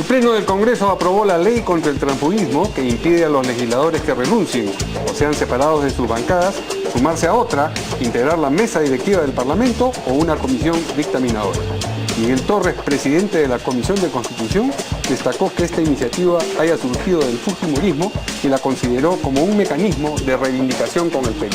Pleno del Congreso aprobó la ley contra el transfugismo que impide a los legisladores que renuncien o sean separados de sus bancadas sumarse a otra, integrar la mesa directiva del Parlamento o una comisión dictaminadora. Miguel Torres, presidente de la Comisión de Constitución, destacó que esta iniciativa haya surgido del fujimorismo y la consideró como un mecanismo de reivindicación con el Perú.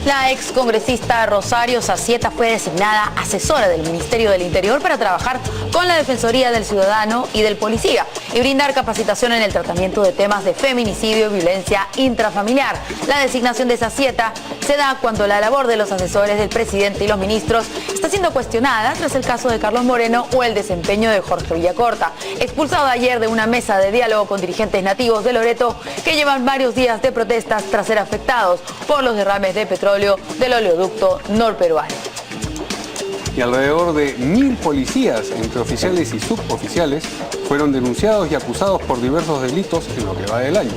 La excongresista Rosario Zazieta fue designada asesora del Ministerio del Interior para trabajar con la Defensoría del Ciudadano y del Policía y brindar capacitación en el tratamiento de temas de feminicidio y violencia intrafamiliar. La designación de Zazieta se da cuando la labor de los asesores del presidente y los ministros está siendo cuestionada tras el caso de Carlos Moreno o el desempeño de Jorge Villacorta, expulsado ayer de una mesa de diálogo con dirigentes nativos de Loreto que llevan varios días de protestas tras ser afectados por los derrames de petróleo del oleoducto norperuano. Y alrededor de 1000 policías, entre oficiales y suboficiales, fueron denunciados y acusados por diversos delitos en lo que va del año.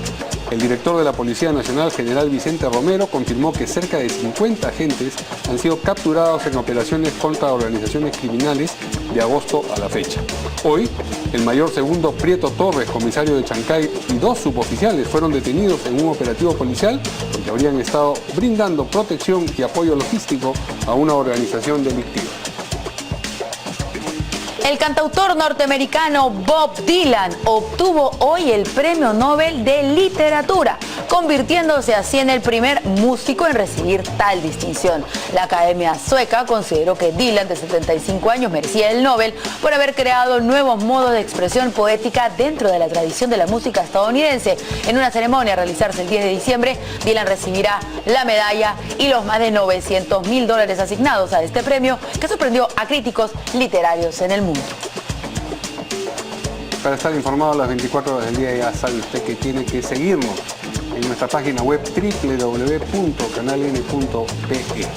El director de la Policía Nacional, general Vicente Romero, confirmó que cerca de 50 agentes han sido capturados en operaciones contra organizaciones criminales de agosto a la fecha. Hoy, el mayor segundo Prieto Torres, comisario de Chancay, y 2 suboficiales fueron detenidos en un operativo policial porque habrían estado brindando protección y apoyo logístico a una organización delictiva. El cantautor norteamericano Bob Dylan obtuvo hoy el Premio Nobel de Literatura, convirtiéndose así en el primer músico en recibir tal distinción. La Academia Sueca consideró que Dylan, de 75 años, merecía el Nobel por haber creado nuevos modos de expresión poética dentro de la tradición de la música estadounidense. En una ceremonia a realizarse el 10 de diciembre, Dylan recibirá la medalla y los más de $900.000 asignados a este premio, que sorprendió a críticos literarios en el mundo. Para estar informado a las 24 horas del día, ya sabe usted que tiene que seguirnos en nuestra página web www.canaln.pe.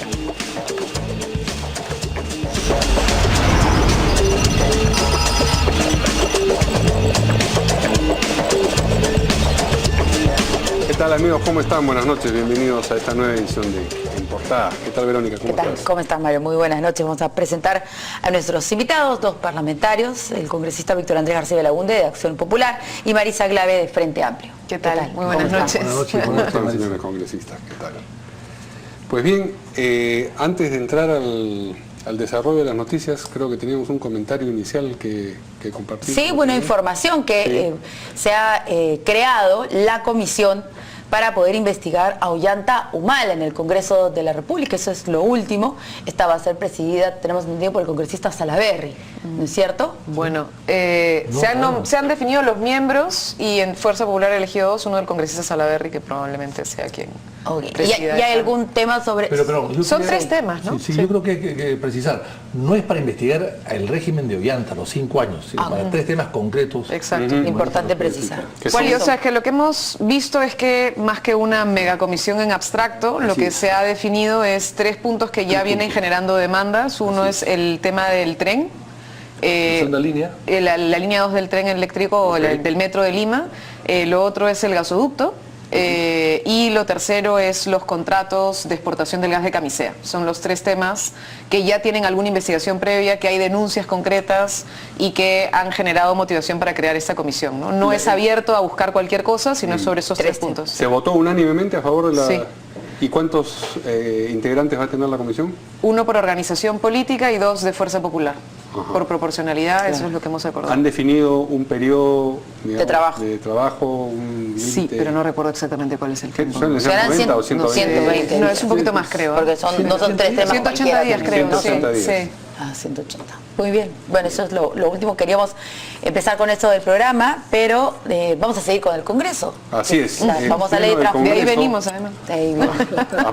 ¿Qué tal, amigos? ¿Cómo están? Buenas noches, bienvenidos a esta nueva edición de En Portada. ¿Qué tal, Verónica? ¿Cómo estás? ¿Cómo estás, Mario? Muy buenas noches. Vamos a presentar a nuestros invitados, 2 parlamentarios, el congresista Víctor Andrés García Belaunde, de Acción Popular, y Marisa Glave, de Frente Amplio. ¿Qué tal? Muy buenas noches. Buenas noches. ¿Cómo están, señores congresistas? ¿Qué tal? Pues bien, antes de entrar al desarrollo de las noticias, creo que teníamos un comentario inicial que compartir. Sí, bueno, información que se ha creado la comisión para poder investigar a Ollanta Humala en el Congreso de la República. Eso es lo último. Esta va a ser presidida, tenemos entendido, por el congresista Salaverry, ¿no es cierto? Bueno, se han definido los miembros y en Fuerza Popular elegido 2, uno del congresista Salaverry, que probablemente sea quien presida. ¿Y hay algún tema sobre...? Son 3 temas, ¿no? Sí, yo creo que hay que precisar. No es para investigar el régimen de Ollanta, los 5 años, sino para 3 temas concretos. Exacto. Importante precisar. O sea, que lo que hemos visto es que más que una megacomisión en abstracto, lo que se ha definido es 3 puntos que ya vienen generando demandas. Uno es el tema del tren. Segunda línea. La línea 2 del tren eléctrico, del metro de Lima. Lo otro es el gasoducto. Y lo tercero es los contratos de exportación del gas de camisea. Son los 3 temas que ya tienen alguna investigación previa, que hay denuncias concretas y que han generado motivación para crear esta comisión. No es abierto a buscar cualquier cosa, sino es sobre esos 3 puntos. ¿Se votó unánimemente a favor de la...? Sí. ¿Y cuántos integrantes va a tener la comisión? 1 por organización política y 2 de Fuerza Popular. Ajá. Por proporcionalidad, eso es lo que hemos acordado. ¿Han definido un periodo, digamos, de trabajo? Un límite? Sí, pero no recuerdo exactamente cuál es el tiempo. ¿Son 90 o 120? 120. No, es un poquito más, creo. Porque no son 3 temas 180 días, creo. 180 días. Sí. 180. Muy bien. Bueno, eso es lo último. Queríamos empezar con esto del programa, pero vamos a seguir con el Congreso. Así es. Vamos a leer. De ahí venimos, además.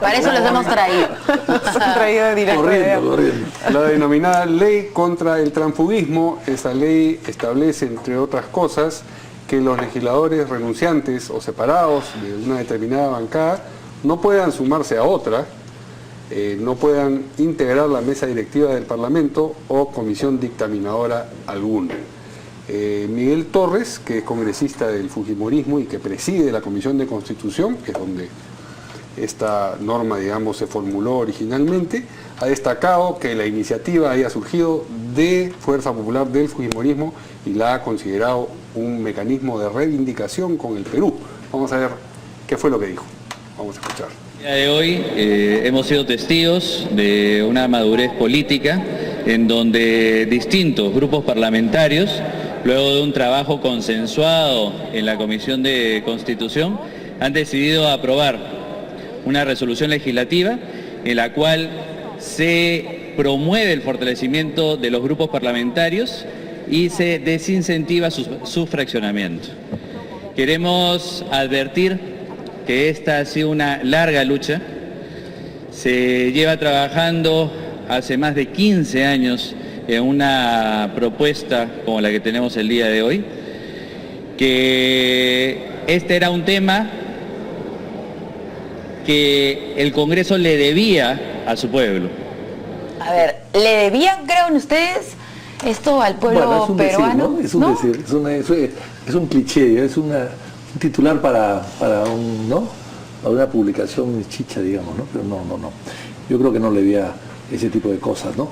Para eso los hemos traído. Corriendo. La denominada Ley contra el Transfugismo, esa ley establece, entre otras cosas, que los legisladores renunciantes o separados de una determinada bancada no puedan sumarse a otra, no puedan integrar la mesa directiva del Parlamento o comisión dictaminadora alguna. Miguel Torres, que es congresista del fujimorismo y que preside la Comisión de Constitución, que es donde esta norma, digamos, se formuló originalmente, ha destacado que la iniciativa haya surgido de Fuerza Popular del Fujimorismo y la ha considerado un mecanismo de reivindicación con el Perú. Vamos a ver qué fue lo que dijo. Vamos a escuchar. El día de hoy hemos sido testigos de una madurez política en donde distintos grupos parlamentarios, luego de un trabajo consensuado en la Comisión de Constitución, han decidido aprobar una resolución legislativa en la cual se promueve el fortalecimiento de los grupos parlamentarios y se desincentiva su fraccionamiento. Queremos advertir que esta ha sido una larga lucha. Se lleva trabajando hace más de 15 años en una propuesta como la que tenemos el día de hoy, que este era un tema que el Congreso le debía a su pueblo. A ver, ¿le debían, creen ustedes, esto al pueblo peruano? Decir, ¿no? Es un decir, es un cliché, es un titular para una publicación chicha, digamos, ¿no? Pero no. Yo creo que no le debía ese tipo de cosas, ¿no?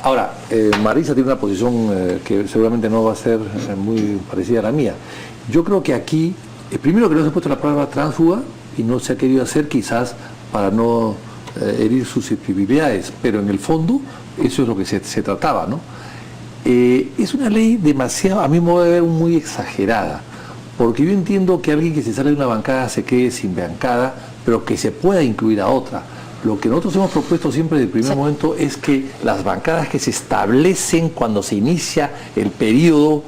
Ahora, Marisa tiene una posición que seguramente no va a ser muy parecida a la mía. Yo creo que aquí, primero que no se ha puesto la palabra tránsfuga y no se ha querido hacer quizás para no herir susceptibilidades, pero en el fondo eso es lo que se trataba, ¿no? Es una ley demasiado, a mí me voy a ver muy exagerada, porque yo entiendo que alguien que se sale de una bancada se quede sin bancada, pero que se pueda incluir a otra. Lo que nosotros hemos propuesto siempre desde el primer momento es que las bancadas que se establecen cuando se inicia el periodo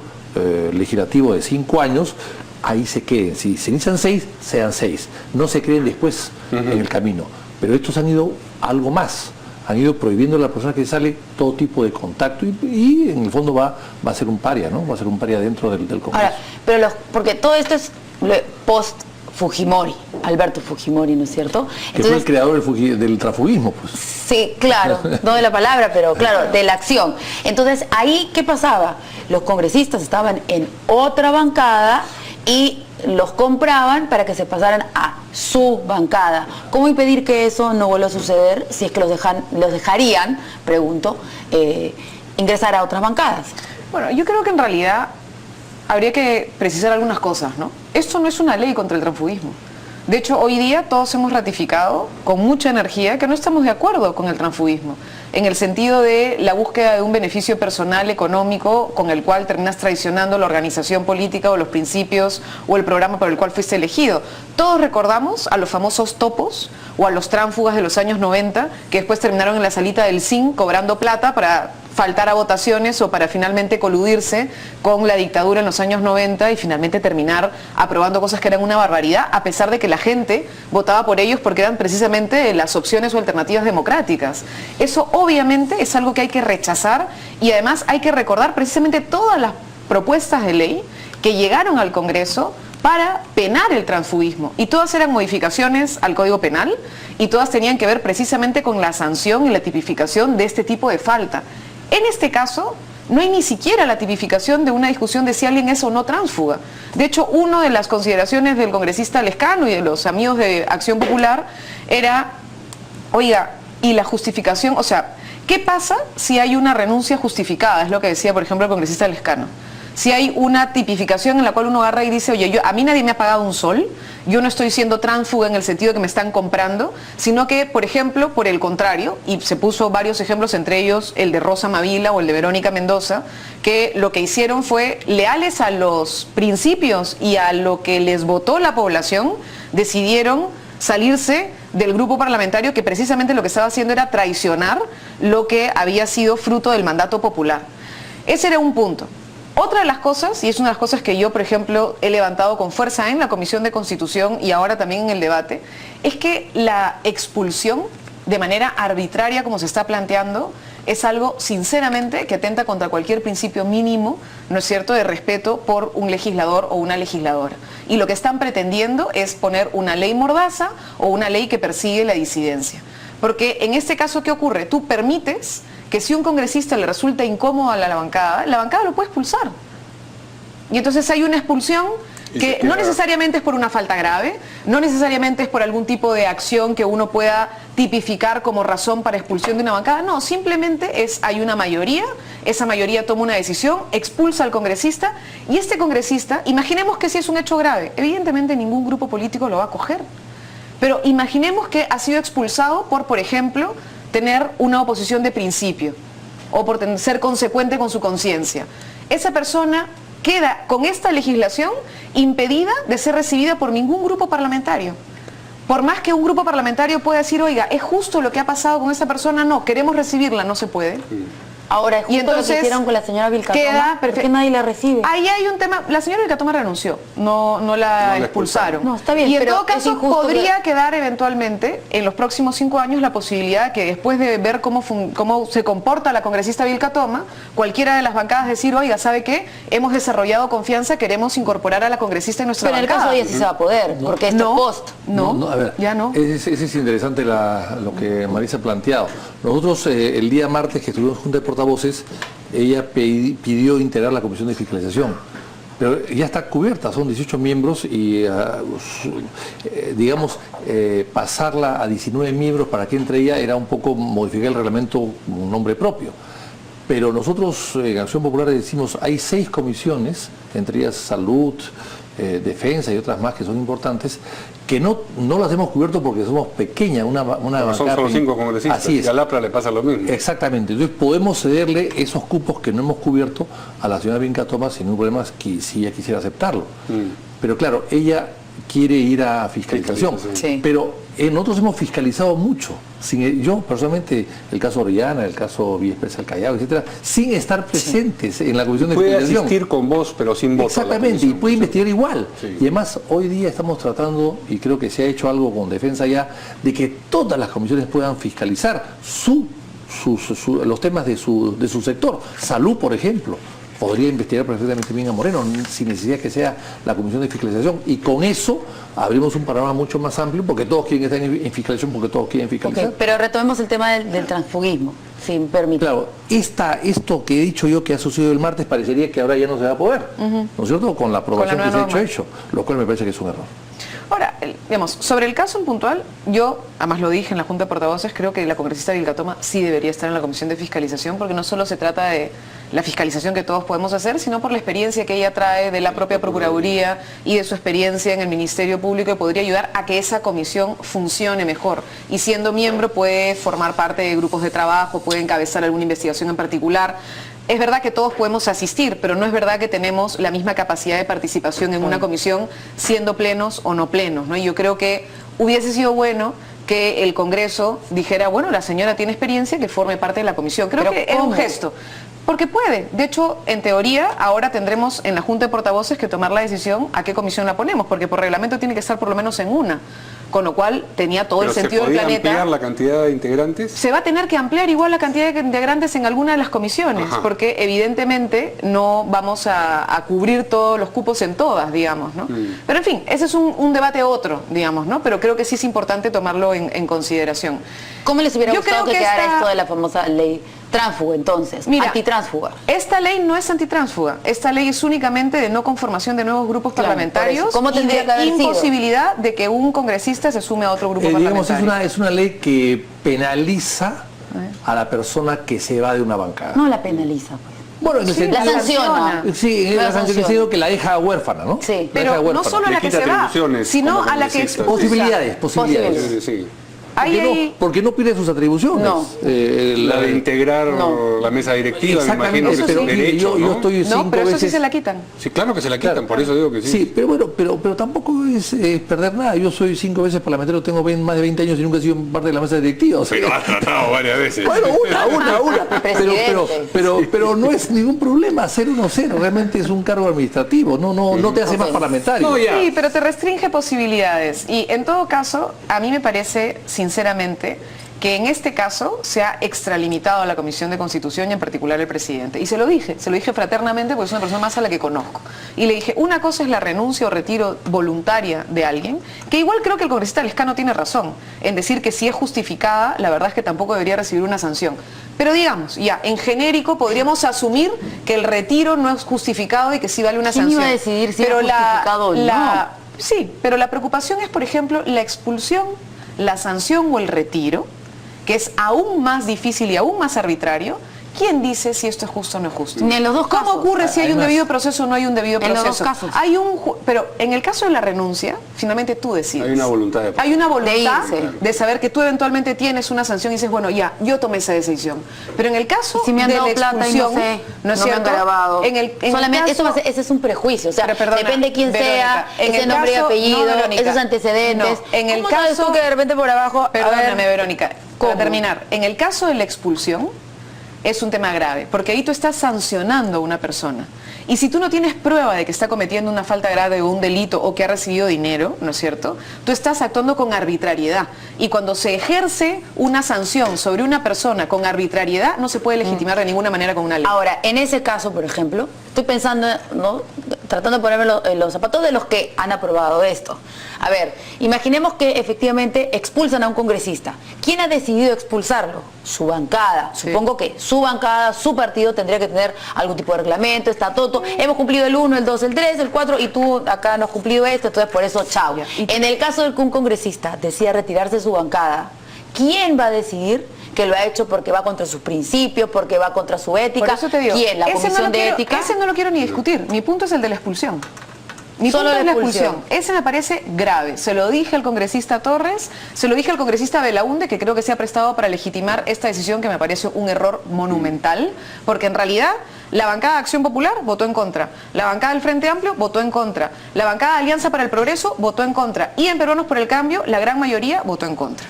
legislativo de 5 años, ahí se queden. Si se inician 6, sean 6. No se queden después en el camino. Pero estos han ido algo más. Han ido prohibiendo a la persona que sale todo tipo de contacto y en el fondo va a ser un paria, ¿no? Va a ser un paria dentro del Congreso. Ahora, pero porque todo esto es post Fujimori, Alberto Fujimori, ¿no es cierto? Que fue el creador del transfugismo, pues. Sí, claro, no de la palabra, pero claro, de la acción. Entonces, ahí, ¿qué pasaba? Los congresistas estaban en otra bancada y los compraban para que se pasaran a su bancada. ¿Cómo impedir que eso no vuelva a suceder si es que los dejarían, pregunto, ingresar a otras bancadas? Bueno, yo creo que en realidad habría que precisar algunas cosas, ¿no? Esto no es una ley contra el transfugismo. De hecho, hoy día todos hemos ratificado con mucha energía que no estamos de acuerdo con el transfugismo, en el sentido de la búsqueda de un beneficio personal económico con el cual terminas traicionando la organización política o los principios o el programa por el cual fuiste elegido. Todos recordamos a los famosos topos o a los tránsfugas de los años 90 que después terminaron en la salita del CIN cobrando plata para faltar a votaciones o para finalmente coludirse con la dictadura en los años 90 y finalmente terminar aprobando cosas que eran una barbaridad, a pesar de que la gente votaba por ellos porque eran precisamente las opciones o alternativas democráticas. Eso obviamente es algo que hay que rechazar y además hay que recordar precisamente todas las propuestas de ley que llegaron al Congreso para penar el transfugismo, y todas eran modificaciones al Código Penal y todas tenían que ver precisamente con la sanción y la tipificación de este tipo de falta. En este caso, no hay ni siquiera la tipificación de una discusión de si alguien es o no tránsfuga. De hecho, una de las consideraciones del congresista Lescano y de los amigos de Acción Popular era, oiga, y la justificación, o sea, ¿qué pasa si hay una renuncia justificada? Es lo que decía, por ejemplo, el congresista Lescano. Si hay una tipificación en la cual uno agarra y dice, oye, a mí nadie me ha pagado un sol, yo no estoy siendo tránsfuga en el sentido de que me están comprando, sino que, por ejemplo, por el contrario, y se puso varios ejemplos, entre ellos el de Rosa Mavila o el de Verónica Mendoza, que lo que hicieron fue, leales a los principios y a lo que les votó la población, decidieron salirse del grupo parlamentario que precisamente lo que estaba haciendo era traicionar lo que había sido fruto del mandato popular. Ese era un punto. Otra de las cosas, y es una de las cosas que yo, por ejemplo, he levantado con fuerza en la Comisión de Constitución y ahora también en el debate, es que la expulsión de manera arbitraria, como se está planteando, es algo, sinceramente, que atenta contra cualquier principio mínimo, ¿no es cierto?, de respeto por un legislador o una legisladora. Y lo que están pretendiendo es poner una ley mordaza o una ley que persigue la disidencia. Porque en este caso, ¿qué ocurre? Tú permites que si un congresista le resulta incómodo a la bancada lo puede expulsar. Y entonces hay una expulsión que no necesariamente es por una falta grave, no necesariamente es por algún tipo de acción que uno pueda tipificar como razón para expulsión de una bancada, no, simplemente hay una mayoría, esa mayoría toma una decisión, expulsa al congresista, y este congresista, imaginemos que si es un hecho grave, evidentemente ningún grupo político lo va a coger, pero imaginemos que ha sido expulsado por ejemplo, tener una oposición de principio, o por ser consecuente con su conciencia. Esa persona queda con esta legislación impedida de ser recibida por ningún grupo parlamentario. Por más que un grupo parlamentario pueda decir, oiga, ¿es justo lo que ha pasado con esa persona? No, queremos recibirla, no se puede. Ahora, es justo entonces, lo que hicieron con la señora Vilcatoma, ¿por qué nadie la recibe? Ahí hay un tema, la señora Vilcatoma renunció, no la expulsaron. No, está bien, y en pero todo caso podría quedar eventualmente en los próximos 5 años la posibilidad que después de ver cómo se comporta la congresista Vilcatoma, cualquiera de las bancadas decir, oiga, ¿sabe qué? Hemos desarrollado confianza, queremos incorporar a la congresista en nuestra bancada. Pero en el caso de ella sí se va a poder, porque esto es post. A ver, ya no. Ese es interesante lo que Marisa ha planteado. Nosotros el día martes que estuvimos en Junta de Portavoces, ella pidió integrar la Comisión de Fiscalización, pero ya está cubierta, son 18 miembros y pasarla a 19 miembros para que entre ella era un poco modificar el reglamento con un nombre propio. Pero nosotros en Acción Popular decimos, hay 6 comisiones, entre ellas Salud, Defensa y otras más que son importantes, que no las hemos cubierto porque somos pequeñas, una bancada. Son solo 5 congresistas, así es. Y a Lapra le pasa lo mismo. Exactamente, entonces podemos cederle esos cupos que no hemos cubierto a la señora Vilcatoma sin ningún problema si ella quisiera aceptarlo. Pero claro, ella quiere ir a fiscalización, sí. Pero nosotros hemos fiscalizado mucho, yo personalmente, el caso Orellana, el caso Villa Expresa del Callao, etcétera, sin estar presentes en la Comisión de Fiscalización. Puede asistir con voz, pero sin voto. Exactamente, y puede investigar igual. Sí. Y además, hoy día estamos tratando, y creo que se ha hecho algo con Defensa ya, de que todas las comisiones puedan fiscalizar los temas de su sector. Salud, por ejemplo. Podría investigar perfectamente bien a Moreno, sin necesidad que sea la Comisión de Fiscalización. Y con eso abrimos un panorama mucho más amplio, porque todos quieren estar en fiscalización, porque todos quieren fiscalizar. Okay, pero retomemos el tema del transfugismo, sin permitir. Claro, esto que he dicho yo que ha sucedido el martes, parecería que ahora ya no se va a poder, ¿no es cierto? Con la aprobación que se ha hecho, lo cual me parece que es un error. Ahora, digamos, sobre el caso en puntual, yo, además lo dije en la Junta de Portavoces, creo que la congresista Vilcatoma sí debería estar en la Comisión de Fiscalización, porque no solo se trata de la fiscalización que todos podemos hacer, sino por la experiencia que ella trae de la propia Procuraduría y de su experiencia en el Ministerio Público, que podría ayudar a que esa comisión funcione mejor. Y siendo miembro puede formar parte de grupos de trabajo, puede encabezar alguna investigación en particular. Es verdad que todos podemos asistir, pero no es verdad que tenemos la misma capacidad de participación en una comisión, siendo plenos o no plenos, ¿no? Y yo creo que hubiese sido bueno que el Congreso dijera, bueno, la señora tiene experiencia, que forme parte de la comisión. Creo que es un gesto. Porque puede. De hecho, en teoría, ahora tendremos en la Junta de Portavoces que tomar la decisión a qué comisión la ponemos, porque por reglamento tiene que estar por lo menos en una. Con lo cual tenía todo el sentido del planeta. ¿Se podía ampliar la cantidad de integrantes? Se va a tener que ampliar igual la cantidad de integrantes en alguna de las comisiones, porque evidentemente no vamos a cubrir todos los cupos en todas, digamos, ¿no? Pero en fin, ese es un debate otro, digamos, ¿no? Pero creo que sí es importante tomarlo en consideración. ¿Cómo les hubiera gustado que quedara esto de la famosa ley tránsfuga, entonces? Mira, antitránsfuga. Esta ley no es antitránsfuga. Esta ley es únicamente de no conformación de nuevos grupos parlamentarios. ¿Cómo y de imposibilidad de que un congresista se sume a otro grupo parlamentario. Digamos, es una ley que penaliza a la persona que se va de una bancada. No la penaliza, pues. Bueno, en el sentido, la sanciona. Sí, la sanciona que la deja huérfana, ¿no? Sí. Pero no solo a la que se va, sino a la que expulsa. Posibilidades. Sí. Porque no pide sus atribuciones. No. La de integrar la mesa directiva, me imagino que es un derecho, yo estoy 5 pero veces... eso sí se la quitan. Sí, claro que se la quitan, por eso digo que sí. Sí, pero bueno, pero tampoco es perder nada. Yo soy 5 veces parlamentario, tengo más de 20 años y nunca he sido parte de la mesa directiva. O sea, pero has tratado varias veces. Bueno, una. pero no es ningún problema ser 1-0. Realmente es un cargo administrativo. No te hace más parlamentario. Sí, pero te restringe posibilidades. Y en todo caso, a mí me parece, sinceramente, que en este caso se ha extralimitado a la Comisión de Constitución y en particular el presidente. Y se lo dije fraternamente porque es una persona más a la que conozco. Y le dije, una cosa es la renuncia o retiro voluntaria de alguien, que igual creo que el congresista Lescano tiene razón en decir que si es justificada, la verdad es que tampoco debería recibir una sanción. Pero digamos, ya, en genérico podríamos asumir que el retiro no es justificado y que sí vale una sanción. ¿Quién iba a decidir si era justificado o no? Sí, pero la preocupación es, por ejemplo, la expulsión, la sanción o el retiro, que es aún más difícil y aún más arbitrario. ¿Quién dice si esto es justo o no es justo? Ni en los dos casos. ¿Cómo ocurre si hay un debido proceso o no hay un debido proceso? En los dos casos. Pero en el caso de la renuncia, finalmente tú decides. Hay una voluntad de saber que tú eventualmente tienes una sanción y dices, bueno, ya, yo tomé esa decisión. Pero en el caso si me han de dado la plata y no expulsión, sé, ¿no es no me cierto? han grabado. Solamente ese es un prejuicio. O sea, Pero perdona, depende de quién Verónica, sea, ese nombre y apellido, esos antecedentes. No, en el ¿Cómo sabes caso tú que de repente por abajo... Perdóname, Verónica, ¿cómo? para terminar, en el caso de la expulsión, es un tema grave, porque ahí tú estás sancionando a una persona. Y si tú no tienes prueba de que está cometiendo una falta grave o un delito o que ha recibido dinero, ¿no es cierto? Tú estás actuando con arbitrariedad. Y cuando se ejerce una sanción sobre una persona con arbitrariedad, no se puede legitimar de ninguna manera con una ley. Ahora, en ese caso, por ejemplo, estoy pensando, ¿no?, tratando de ponerme en los zapatos de los que han aprobado esto. A ver, imaginemos que efectivamente expulsan a un congresista. ¿Quién ha decidido expulsarlo? Su bancada. Sí. Supongo que su bancada, su partido tendría que tener algún tipo de reglamento, estatuto. Hemos cumplido el 1, el 2, el 3, el 4 y tú acá no has cumplido esto, entonces por eso chao. En el caso de que un congresista decida retirarse de su bancada, ¿quién va a decidir que lo ha hecho porque va contra sus principios, porque va contra su ética? Por eso te digo, ¿Quién? ¿La Comisión de Ética? Ese no lo quiero ni discutir. Mi punto es el de la expulsión. Mi Solo punto es la la expulsión. expulsión. Ese me parece grave. Se lo dije al congresista Torres, se lo dije al congresista Belaúnde, que creo que se ha prestado para legitimar esta decisión que me parece un error monumental, porque en realidad la bancada de Acción Popular votó en contra, la bancada del Frente Amplio votó en contra, la bancada de Alianza para el Progreso votó en contra y en Peruanos por el Cambio la gran mayoría votó en contra,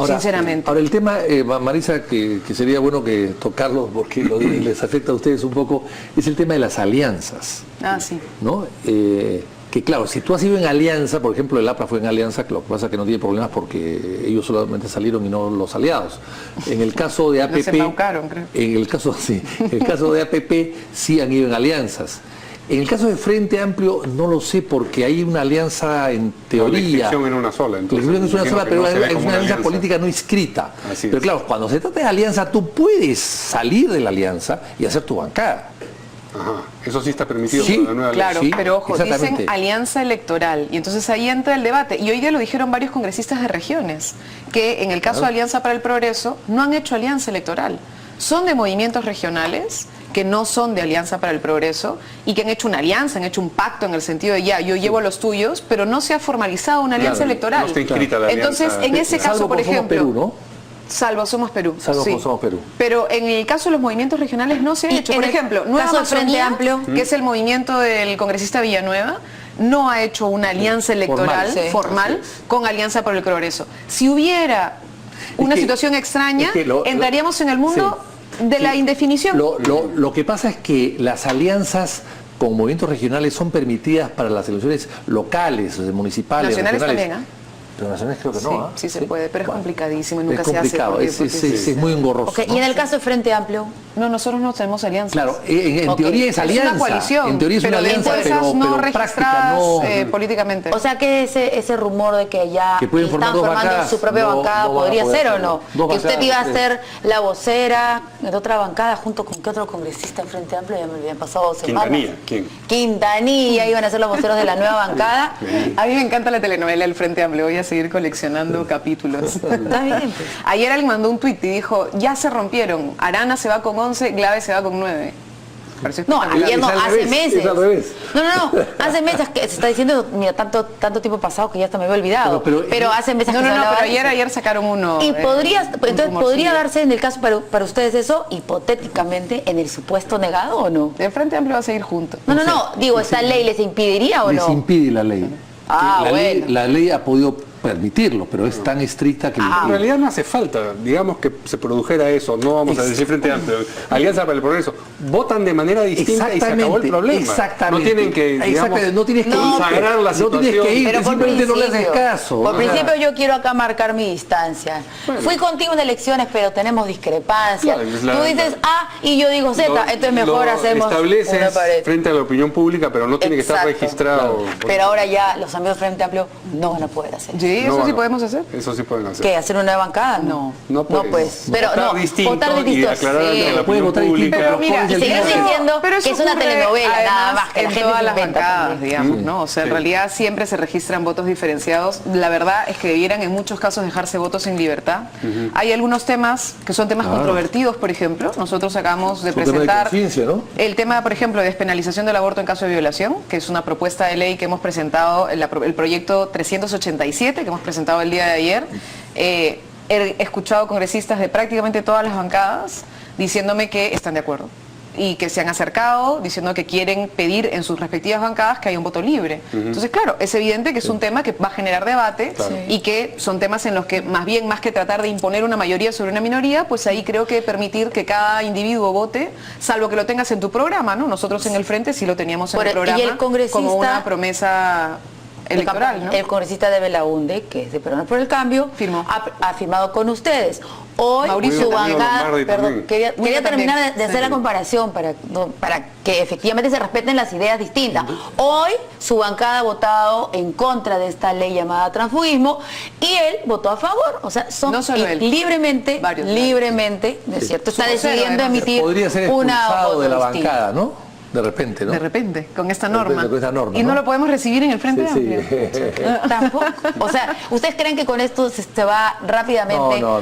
sinceramente. Ahora el tema, Marisa, que sería bueno que tocarlo porque les afecta a ustedes un poco, es el tema de las alianzas. Ah, sí. ¿No? Que claro, si tú has ido en alianza, por ejemplo el APRA fue en alianza, lo que pasa es que no tiene problemas porque ellos solamente salieron y no los aliados. En el caso de APP, Los embaucaron, creo. en el caso de APP sí han ido en alianzas. En el caso de Frente Amplio no lo sé porque hay una alianza en teoría. La inscripción en una sola. Entonces, la inscripción es una sola, pero no se ve es como una alianza alianza política no inscrita. Así Pero es. claro, cuando se trata de alianza tú puedes salir de la alianza y hacer tu bancada. Ajá. Eso sí está permitido Sí, por la nueva Claro, ley. Sí, pero ojo, exactamente. dicen alianza electoral y entonces ahí entra el debate. Y hoy día lo dijeron varios congresistas de regiones, que en el caso de Alianza para el Progreso no han hecho alianza electoral. Son de movimientos regionales que no son de Alianza para el Progreso y que han hecho una alianza, han hecho un pacto en el sentido de ya, yo llevo los tuyos, pero no se ha formalizado una alianza Claro, electoral. no está inscrita la Entonces, alianza. en ese caso, Salvo por por Somos ejemplo... Perú, ¿no? Salvo Somos Perú. Salvo por Somos Perú. Pero en el caso de los movimientos regionales no se ha Y hecho. en Por el ejemplo, Nueva caso del Frente Amazonía, Amplio. que es el movimiento del congresista Villanueva, no ha hecho una alianza electoral formal con Alianza por el Progreso. Si hubiera una situación extraña, entraríamos en el mundo de la indefinición. Lo que pasa es que las alianzas con movimientos regionales son permitidas para las elecciones locales, municipales, Nacionales regionales. también, Pero nacionales creo que Sí, no, ¿ah? sí se puede, pero es Bueno, complicadísimo y nunca es se hace. complicado, porque- es muy engorroso. Ok, ¿no? y en el caso de Frente Amplio, No, nosotros no tenemos alianzas. Claro, en Ok. teoría es Es alianza. una coalición, En teoría es pero una de alianza, fuerzas pero no práctica registradas no. políticamente. o sea que ese rumor de que ya Que pueden formar están dos formando bancadas, su propia no bancada, van a ¿podría poder ser o hacerlo. no? Dos Que usted bancadas, iba a tres. ser la vocera de otra bancada junto con qué otro congresista en Frente Amplio, ya me habían pasado 2 semanas. Quintanilla, ¿quién? Quintanilla, iban a ser los voceros de la nueva bancada. A mí me encanta la telenovela El Frente Amplio, voy a seguir coleccionando capítulos. Está bien, pues. Ayer alguien mandó un tuit y dijo, ya se rompieron, Arana se va con 11, Glave se va con 9. Pareció No, espectacular. ayer no, Es al hace revés, meses. es al revés. No, hace meses que se está diciendo, mira, tanto tiempo pasado que ya hasta me había olvidado. Pero- hace meses No, que no, se no, hablaba pero de eso. ayer sacaron uno. Y entonces rumorcillo. podría darse en el caso para ustedes eso, hipotéticamente, en el supuesto negado o no. El Frente Amplio va a seguir junto. No, digo, ¿esta ley les impediría o Les no? impide la ley. Ah, la bueno. la ley ha podido permitirlo, pero es tan estricta que... En realidad no hace falta, digamos que se produjera eso, no vamos a decir Frente Amplio, Alianza para el Progreso, votan de manera distinta y se acabó el problema. Exactamente. No tienen que, digamos, no tienes que consagrar la situación. No tienes que ir, Pero por simplemente no le haces caso. Por principio yo quiero acá marcar mi distancia. Bueno. Fui contigo en elecciones, pero tenemos discrepancias. Claro, Tú dices A y yo digo Z, entonces mejor hacemos estableces una pared. frente a la opinión pública, pero no tiene que estar Exacto. registrado. Pero ahora ya los amigos Frente Amplio no van a poder hacer. Sí, No, eso sí no. podemos hacer. Eso sí pueden hacer. ¿Qué? ¿Hacer una nueva bancada? No. No pues. Pero Votar no, distinto votar y distinto. aclarar ante la Puede opinión votar distinto, pública. Pero mira, Y seguir eso- diciendo pero eso que es una ocurre, telenovela, nada además, más, que la en gente todas se las inventa bancadas, también. digamos, ¿no? O sea, en Sí. realidad siempre se registran votos diferenciados. La verdad es que debieran en muchos casos dejarse votos en libertad. Hay algunos temas que son temas Claro. controvertidos, por ejemplo. Nosotros acabamos de Es un tema de presentar conciencia, ¿no? el tema, por ejemplo, de despenalización del aborto en caso de violación, que es una propuesta de ley que hemos presentado, el proyecto 387 que hemos presentado el día de ayer. He escuchado congresistas de prácticamente todas las bancadas diciéndome que están de acuerdo y que se han acercado diciendo que quieren pedir en sus respectivas bancadas que haya un voto libre. Entonces, claro, es evidente que es un tema que va a generar debate y que son temas en los que más bien, más que tratar de imponer una mayoría sobre una minoría, pues ahí creo que permitir que cada individuo vote, salvo que lo tengas en tu programa, ¿no? Nosotros en el Frente sí lo teníamos en el programa Y el congresista, como una promesa electoral, ¿no? El congresista de Belaunde, que es de Peruanos por el Cambio, Firmó. ha firmado con ustedes. Hoy Mauricio su también. bancada, Lombardi perdón, también. quería William terminar también. de hacer la comparación para que efectivamente se respeten las ideas distintas. Hoy su bancada ha votado en contra de esta ley llamada transfugismo y él votó a favor. O sea, son No solo él. libremente, Varios. ¿no es cierto? Está Su vocero, decidiendo además. emitir Podría ser una expulsado voto de la distinta. bancada, ¿no? De repente, ¿no? De repente, con esta De repente, norma. con esta norma, Y no ¿no? lo podemos recibir en el Frente Sí, sí. Amplio. Tampoco. O sea, ¿ustedes creen que con esto se va rápidamente No.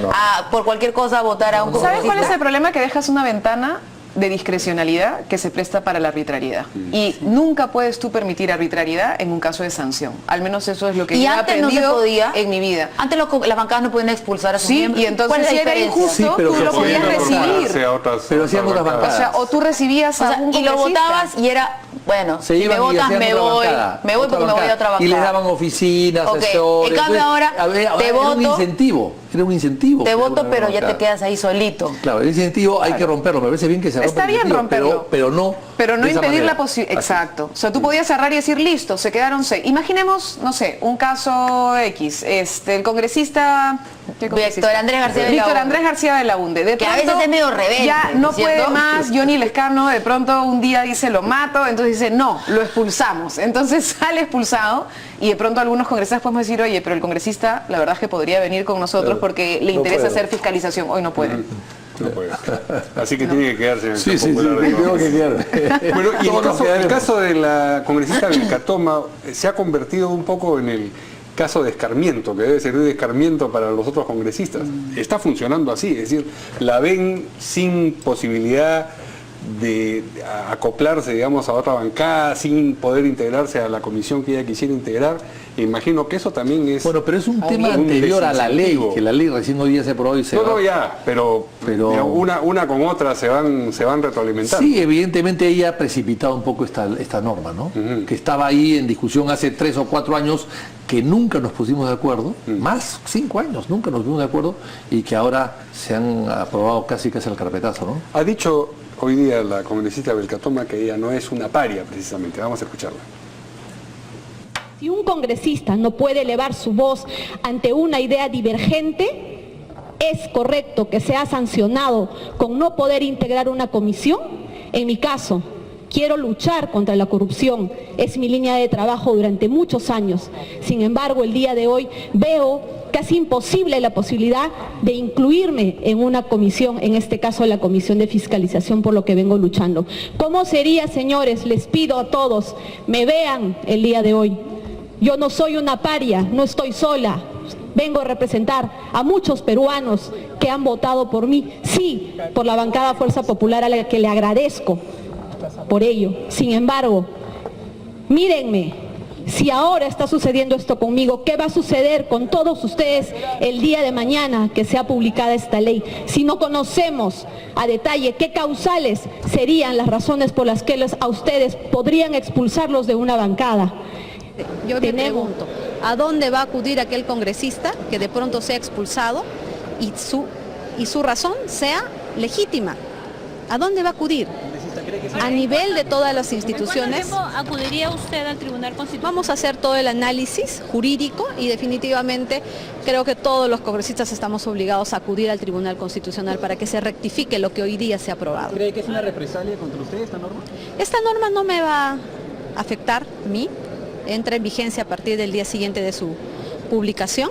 por cualquier cosa a votar a un ¿Sabes cuál es congresista? el problema? Que dejas una ventana de discrecionalidad que se presta para la arbitrariedad. Y nunca puedes tú permitir arbitrariedad en un caso de sanción. Al menos eso es lo que Y yo he antes no se aprendido podía. en mi vida. Antes las bancadas no podían expulsar a sus Sí, miembros. y entonces ¿Cuál es la si era diferencia? injusto, Sí, pero tú se lo podían podías recibir. incorporarse a otras- Pero hacían otras O bancadas. sea, o tú recibías O a sea, un y lo congresista. votabas y era, bueno, Se si me iban y votas hacían me otra voy, bancada, me voy otra porque me voy a otra bancada. Y les daban oficinas, Ok, asesores. en cambio ahora te era un voto. incentivo. Era un incentivo. Te crear voto, una pero ya te bancada. quedas ahí solito. Claro, el incentivo hay que romperlo. Me parece bien que se rompa Está el bien incentivo, romperlo. pero no. Pero no de esa impedir manera. la posibilidad. Así. Exacto. O sea, tú podías cerrar y decir, listo, se quedaron 6. Imaginemos, no sé, un caso X. El congresista... ¿qué congresista? Víctor Andrés García Víctor Belaunde. Andrés García Belaunde. De Que a pronto, veces es medio rebelde, ya no ¿cierto? puede más, Johnny Lescano de pronto un día dice, lo mato, entonces dice, no, lo expulsamos. Entonces sale expulsado y de pronto algunos congresistas podemos decir, oye, pero el congresista la verdad es que podría venir con nosotros Claro. porque le No interesa puede. hacer fiscalización. Hoy no puede. No puede. Así que tiene que quedarse en el Sí, campo sí, sí. popular de Tengo todas que maneras. quedar. Bueno, y Todos nos el quedaremos. caso de la congresista Vilcatoma se ha convertido un poco en el caso de escarmiento, que debe servir de escarmiento para los otros congresistas. Está funcionando así, es decir, la ven sin posibilidad de acoplarse, digamos, a otra bancada, sin poder integrarse a la comisión que ella quisiera integrar. Imagino que eso también es... Bueno, pero es un tema un anterior a la ley, desincentivo. que la ley recién hoy día se aprobó y se No, va. ya, pero digamos, una con otra se van retroalimentando. Sí, evidentemente ella ha precipitado un poco esta norma, ¿no? Que estaba ahí en discusión hace 3 o 4 años, que nunca nos pusimos de acuerdo, más 5 años, nunca nos pusimos de acuerdo, y que ahora se han aprobado casi al carpetazo, ¿no? Ha dicho hoy día la congresista Vilcatoma que ella no es una paria, precisamente. Vamos a escucharla. Si un congresista no puede elevar su voz ante una idea divergente, ¿es correcto que sea sancionado con no poder integrar una comisión? En mi caso, quiero luchar contra la corrupción, es mi línea de trabajo durante muchos años. Sin embargo, el día de hoy veo casi imposible la posibilidad de incluirme en una comisión, en este caso la Comisión de Fiscalización, por lo que vengo luchando. ¿Cómo sería, señores? Les pido a todos, me vean el día de hoy. Yo no soy una paria, no estoy sola. Vengo a representar a muchos peruanos que han votado por mí, sí, por la bancada Fuerza Popular a la que le agradezco por ello. Sin embargo, mírenme, si ahora está sucediendo esto conmigo, ¿qué va a suceder con todos ustedes el día de mañana que sea publicada esta ley? Si no conocemos a detalle qué causales serían las razones por las que a ustedes podrían expulsarlos de una bancada. Yo le pregunto, ¿A dónde va a acudir aquel congresista que de pronto sea expulsado y su razón sea legítima? ¿A dónde va a acudir? A nivel de todas las instituciones. ¿Cuánto tiempo acudiría usted al Tribunal Constitucional? Vamos a hacer todo el análisis jurídico y definitivamente creo que todos los congresistas estamos obligados a acudir al Tribunal Constitucional para que se rectifique lo que hoy día se ha aprobado. ¿Cree que es una represalia contra usted esta norma? Esta norma no me va a afectar a mí, entra en vigencia a partir del día siguiente de su publicación.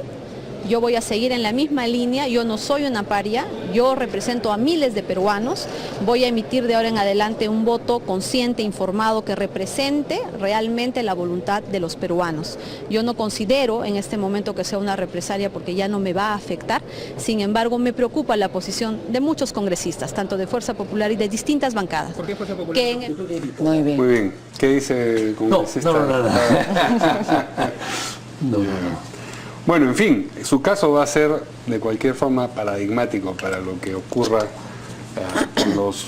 Yo voy a seguir en la misma línea, yo no soy una paria, yo represento a miles de peruanos, voy a emitir de ahora en adelante un voto consciente, informado, que represente realmente la voluntad de los peruanos. Yo no considero en este momento que sea una represalia porque ya no me va a afectar, sin embargo me preocupa la posición de muchos congresistas, tanto de Fuerza Popular y de distintas bancadas. ¿Por qué Fuerza Popular? Muy bien. Muy bien. ¿Qué dice el congresista? No. Bueno, en fin, su caso va a ser de cualquier forma paradigmático para lo que ocurra con los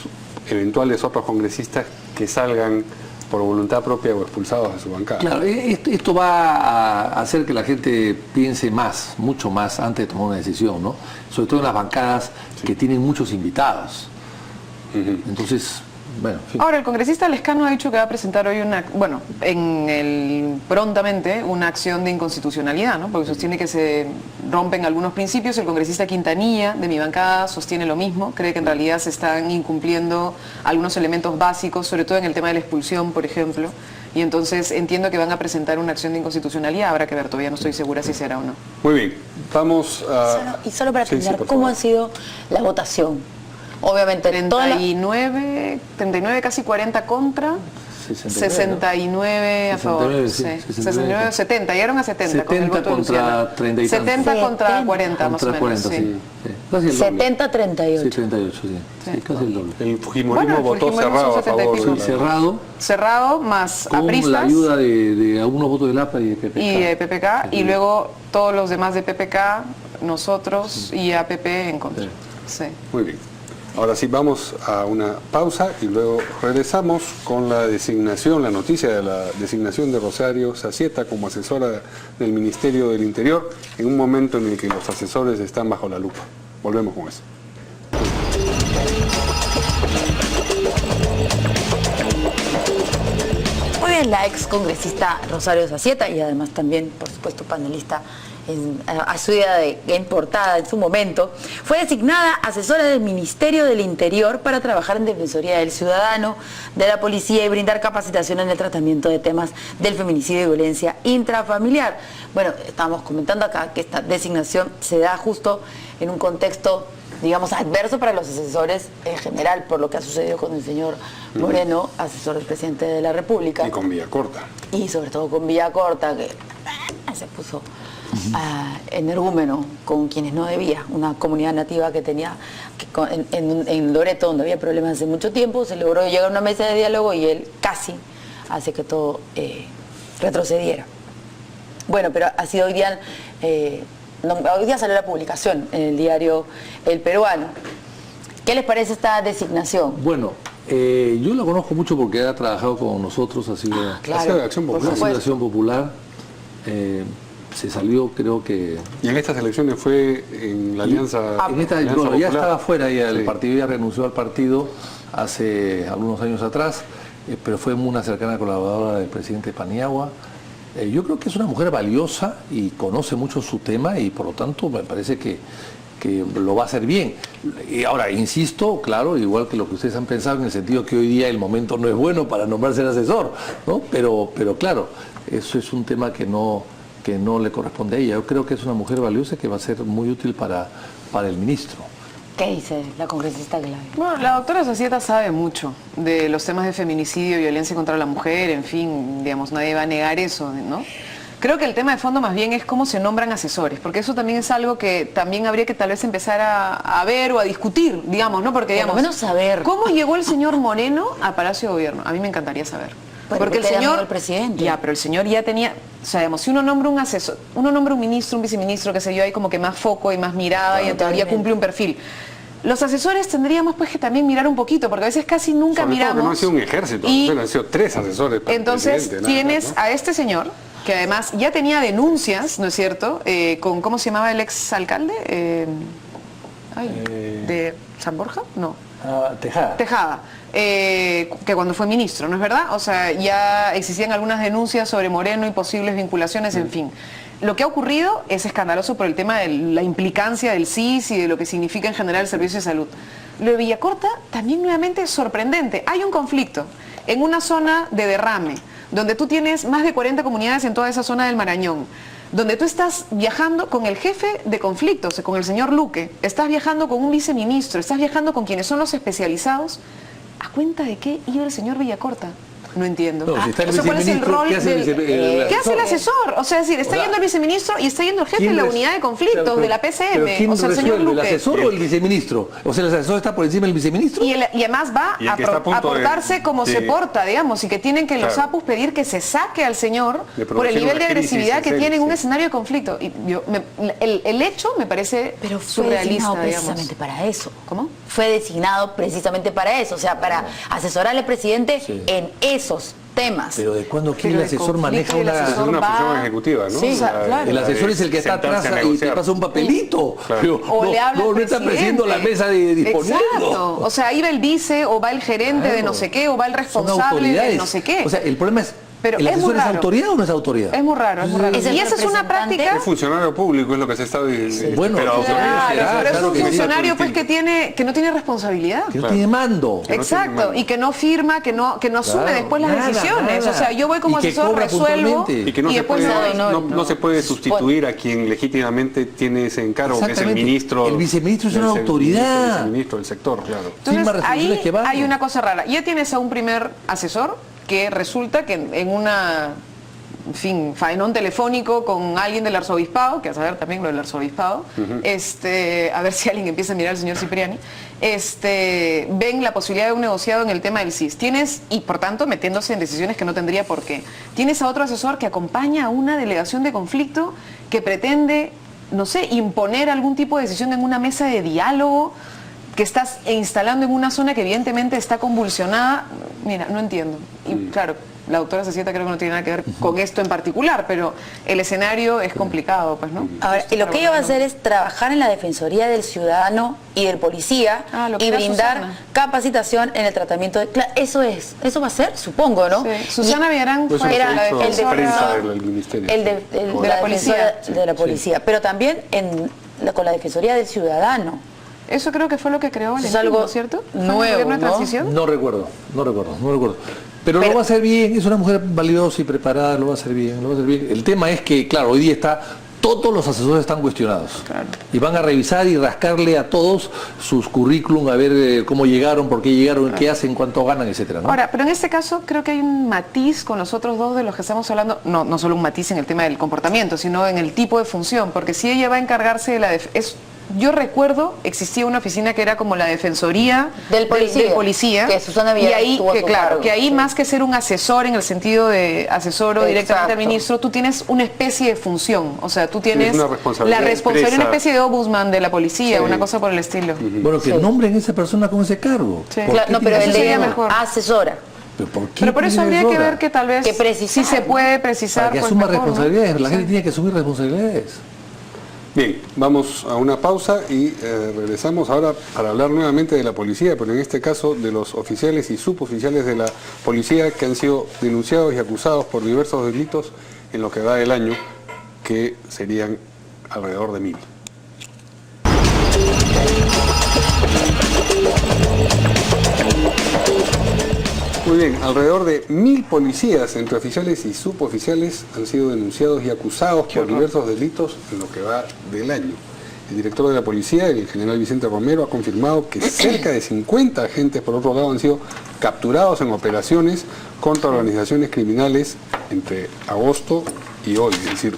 eventuales otros congresistas que salgan por voluntad propia o expulsados de su bancada. Claro, esto va a hacer que la gente piense más, mucho más, antes de tomar una decisión, ¿no? Sobre todo en las bancadas que tienen muchos invitados. Entonces, bueno, en fin. Ahora, el congresista Lescano ha dicho que va a presentar hoy prontamente una acción de inconstitucionalidad, ¿no? Porque sostiene que se rompen algunos principios. El congresista Quintanilla, de mi bancada, sostiene lo mismo, cree que en realidad se están incumpliendo algunos elementos básicos, sobre todo en el tema de la expulsión, por ejemplo, y entonces entiendo que van a presentar una acción de inconstitucionalidad, habrá que ver, todavía no estoy segura si será o no. Muy bien, vamos a... Solo para Sí, terminar, por ¿cómo favor. ha sido la votación? Obviamente, 39, casi 40 contra, 69 a favor. 69, Sí. 69, 70, llegaron a 70 con el 70 voto de contra Luciana. 30 y tantos. 70 contra 70. 40 más o Contra menos. 40, Sí. sí. Casi el doble. 70-38. Sí, 38, sí. Sí, casi el doble. El Fujimorismo Bueno, el votó Fujimorismo cerrado son a favor. 70 y pico. de- Cerrado, Cerrado más con apristas la ayuda de algunos votos del APA y de PPK. y de PPK, y luego todos los demás de PPK, nosotros y APP en contra. Sí. Muy bien. Ahora sí, vamos a una pausa y luego regresamos con la designación, la noticia de la designación de Rosario Zazieta como asesora del Ministerio del Interior, en un momento en el que los asesores están bajo la lupa. Volvemos con eso. Muy bien, la ex congresista Rosario Zazieta y además también, por supuesto, panelista a su idea de importada en su momento, fue designada asesora del Ministerio del Interior para trabajar en Defensoría del Ciudadano, de la Policía y brindar capacitación en el tratamiento de temas del feminicidio y violencia intrafamiliar. Bueno, estábamos comentando acá que esta designación se da justo en un contexto, digamos, adverso para los asesores en general, por lo que ha sucedido con el señor Moreno, asesor del presidente de la República. Y con Villacorta. Y sobre todo con Villacorta, que se puso energúmeno con quienes no debía. Una comunidad nativa que tenía en Loreto, donde había problemas hace mucho tiempo, se logró llegar a una mesa de diálogo y él casi hace que todo retrocediera. Bueno, pero ha sido hoy día... hoy día salió la publicación en el diario El Peruano. ¿Qué les parece esta designación? Bueno, yo la conozco mucho porque ha trabajado con nosotros, ha sido Claro, Acción por Popular. ha sido supuesto. Acción Popular. Se salió, creo que... Y en estas elecciones fue en la alianza... En esta, Alianza bueno, ya Popular. estaba fuera, ya el Sí. partido ya renunció al partido hace algunos años atrás, pero fue una cercana colaboradora del presidente Paniagua. Yo creo que es una mujer valiosa y conoce mucho su tema y por lo tanto me parece que lo va a hacer bien. Y ahora, insisto, claro, igual que lo que ustedes han pensado, en el sentido que hoy día el momento no es bueno para nombrarse el asesor, ¿no? Pero claro, eso es un tema que no le corresponde a ella. Yo creo que es una mujer valiosa que va a ser muy útil para el ministro. ¿Qué dice la congresista Glave? Bueno, la doctora Zazieta sabe mucho de los temas de feminicidio, violencia contra la mujer, en fin, digamos, nadie va a negar eso, ¿no? Creo que el tema de fondo más bien es cómo se nombran asesores, porque eso también es algo que también habría que tal vez empezar a ver o a discutir, digamos, ¿no? Porque, digamos, Por lo menos saber. ¿cómo llegó el señor Moreno al Palacio de Gobierno? A mí me encantaría saber. Bueno, porque el porque era amigo señor, del presidente. ya, pero el señor ya tenía, o sea, digamos, si uno nombra un asesor, uno nombra un ministro, un viceministro, que se yo, hay como que más foco y más mirada y en teoría Totalmente. cumple un perfil. Los asesores tendríamos pues que también mirar un poquito, porque a veces casi nunca Sobre todo que miramos. no ha sido un ejército, Y han sido 3 asesores para el entonces presidente, nada tienes más, ¿no? a este señor que además ya tenía denuncias, ¿no es cierto?, con, ¿cómo se llamaba el ex alcalde? ¿De San Borja? No. Tejada. Tejada, que cuando fue ministro, ¿no es verdad? O sea, ya existían algunas denuncias sobre Moreno y posibles vinculaciones, en fin. Lo que ha ocurrido es escandaloso por el tema de la implicancia del CIS y de lo que significa en general el servicio de salud. Lo de Villacorta también nuevamente es sorprendente. Hay un conflicto en una zona de derrame, donde tú tienes más de 40 comunidades en toda esa zona del Marañón, donde tú estás viajando con el jefe de conflictos, con el señor Luque, estás viajando con un viceministro, estás viajando con quienes son los especializados. ¿A cuenta de qué iba el señor Villacorta? No entiendo. No, si está el O sea, ¿cuál es el viceministro, rol ¿qué hace el del... ¿Qué hace el asesor? asesor? O sea, es decir, está yendo el viceministro y está yendo el jefe de la unidad de conflictos, de la ¿Pero PCM, quién o sea, el señor resuelve, Luque. el asesor o el viceministro? O sea, el asesor está por encima del viceministro. Y además va Y el que está a punto a portarse como de- se porta, digamos, y que tienen que los Claro. APUs pedir que se saque al señor De por el producir nivel de una crisis agresividad que en tiene en un serio, sí. escenario de conflicto. Y el hecho me parece Pero fue surrealista, designado digamos. precisamente para eso. ¿Cómo? Fue designado precisamente para eso, o sea, para asesorar al presidente en esos temas. Pero ¿de cuándo aquí Pero el el asesor conflicto maneja y el una... Es asesor una va- función ejecutiva, ¿no? Sí, La- claro. El la asesor de es el que está atrás sentarse a y te negociar. pasa un papelito. Claro. Pero O le habla no al está presidiendo la presidente. mesa de disponiendo. Exacto. O sea, ahí va el vice, o va el gerente de Claro. no sé qué, o va el Son responsable de autoridades. no sé qué. O sea, el problema es, Pero ¿el es muy asesor es raro. autoridad o no es autoridad? Es muy raro, es muy raro. Es el Y esa es una representante. práctica... Es funcionario público, es lo que se está diciendo. Bueno, pero claro, autoridad Claro, será, pero es claro un que sí. funcionario pues que no tiene responsabilidad. Que no tiene mando. no Exacto, tiene y que no firma, que no asume Claro, después las nada, decisiones. nada. O sea, yo voy como Y que asesor, cobra resuelvo puntualmente. Y que no, se después puede, me voy. no se puede sustituir a quien legítimamente tiene ese encargo, que es el Exactamente. ministro. El viceministro es del una se- autoridad. El viceministro del sector, claro. Entonces, firma resoluciones ahí que valen. hay una cosa rara. Ya tienes a un primer asesor que resulta que en una, en fin, faenón telefónico con alguien del arzobispado, que a saber también lo del arzobispado, a ver si alguien empieza a mirar al señor Cipriani, ven la posibilidad de un negociado en el tema del CIS. Tienes, y por tanto metiéndose en decisiones que no tendría por qué. Tienes a otro asesor que acompaña a una delegación de conflicto que pretende, no sé, imponer algún tipo de decisión en una mesa de diálogo que estás instalando en una zona que evidentemente está convulsionada. Mira, no entiendo. Y claro, la doctora Cecieta creo que no tiene nada que ver con esto en particular, pero el escenario es complicado, pues, ¿no? Ahora, y lo que ella va a hacer es trabajar en la Defensoría del Ciudadano y del Policía Lo que y era brindar Susana. capacitación en el tratamiento de... Eso va a ser, supongo, ¿no? Sí. Susana Villarán Pues fue eso la hizo defensora prensa del ministerio. de la policía. De la policía, pero también con la Defensoría del Ciudadano. Eso creo que fue lo que creó Eso es Valentín, algo ¿no es cierto? ¿Fue en el nuevo, gobierno de ¿no? transición? No recuerdo. Pero lo va a hacer bien, es una mujer valiosa y preparada, lo va a hacer bien, El tema es que, claro, hoy día todos los asesores están cuestionados. Claro. Y van a revisar y rascarle a todos sus currículum, a ver cómo llegaron, por qué llegaron, qué hacen, cuánto ganan, etcétera, ¿no? Ahora, pero en este caso creo que hay un matiz con los otros dos de los que estamos hablando, no solo un matiz en el tema del comportamiento, sino en el tipo de función, porque si ella va a encargarse de yo recuerdo, existía una oficina que era como la defensoría Del policía, que Susana Villarán y ahí, tuvo a su cargo, que ahí sí. más que ser un asesor en el sentido de asesoro directamente al Exacto. ministro, tú tienes una especie de función, o sea, tú tienes una responsabilidad una expresa. especie de ombudsman de la policía, Sí. una cosa por el estilo. Bueno, que Sí. nombren a esa persona con ese cargo. Sí. ¿Por Claro, qué no, pero tiene el Eso que sería ser? mejor. asesora. ¿Pero por qué Pero por eso tiene habría que asesora? ver que tal vez Que precisar, si se ¿no? puede precisar, Para que pues asuma mejor, ¿no? responsabilidades, la gente Sí. tiene que asumir responsabilidades. Bien, vamos a una pausa y regresamos ahora para hablar nuevamente de la policía, pero en este caso de los oficiales y suboficiales de la policía que han sido denunciados y acusados por diversos delitos en lo que va del año, que serían alrededor de 1000. Muy bien, alrededor de 1000 policías, entre oficiales y suboficiales, han sido denunciados y acusados por diversos delitos en lo que va del año. El director de la policía, el general Vicente Romero, ha confirmado que cerca de 50 agentes, por otro lado, han sido capturados en operaciones contra organizaciones criminales entre agosto y hoy, es decir,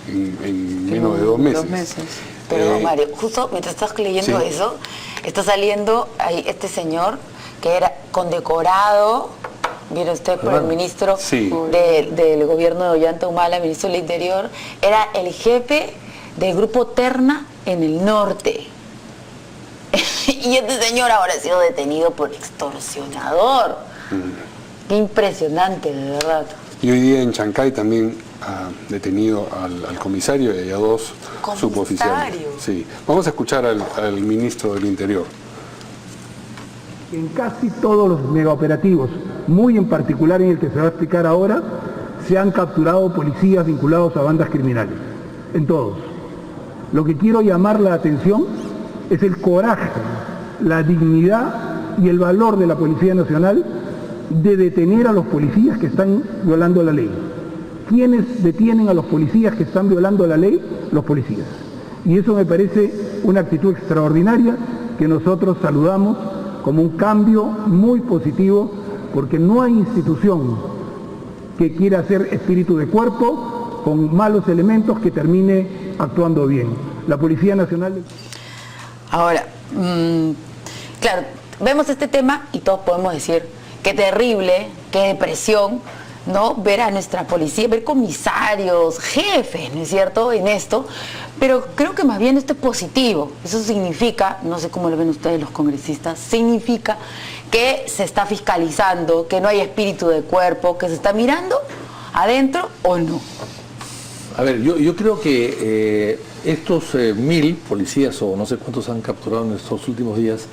en menos de 2 meses. 2 meses. Pero Mario, justo mientras estás leyendo Sí. eso, está saliendo ahí este señor que era condecorado, viene usted por el ministro Sí. del gobierno de Ollanta Humala, ministro del Interior, era el jefe del grupo Terna en el norte. Y este señor ahora ha sido detenido por extorsionador. Qué impresionante, de verdad. Y hoy día en Chancay también detenido al comisario y a 2 suboficiales. Sí. Vamos a escuchar al ministro del Interior. En casi todos los megaoperativos, muy en particular en el que se va a explicar ahora, se han capturado policías vinculados a bandas criminales. En todos. Lo que quiero llamar la atención es el coraje, la dignidad y el valor de la Policía Nacional de detener a los policías que están violando la ley. ¿Quiénes detienen a los policías que están violando la ley? Los policías. Y eso me parece una actitud extraordinaria que nosotros saludamos como un cambio muy positivo, porque no hay institución que quiera hacer espíritu de cuerpo con malos elementos que termine actuando bien. La Policía Nacional... Ahora, claro, vemos este tema y todos podemos decir qué terrible, qué depresión, ¿no? Ver a nuestra policía, ver comisarios, jefes, ¿no es cierto?, en esto, pero creo que más bien esto es positivo. Eso significa, no sé cómo lo ven ustedes los congresistas, significa que se está fiscalizando, que no hay espíritu de cuerpo, que se está mirando adentro o no. A ver, yo creo que estos 1000 policías, o no sé cuántos han capturado en estos últimos días,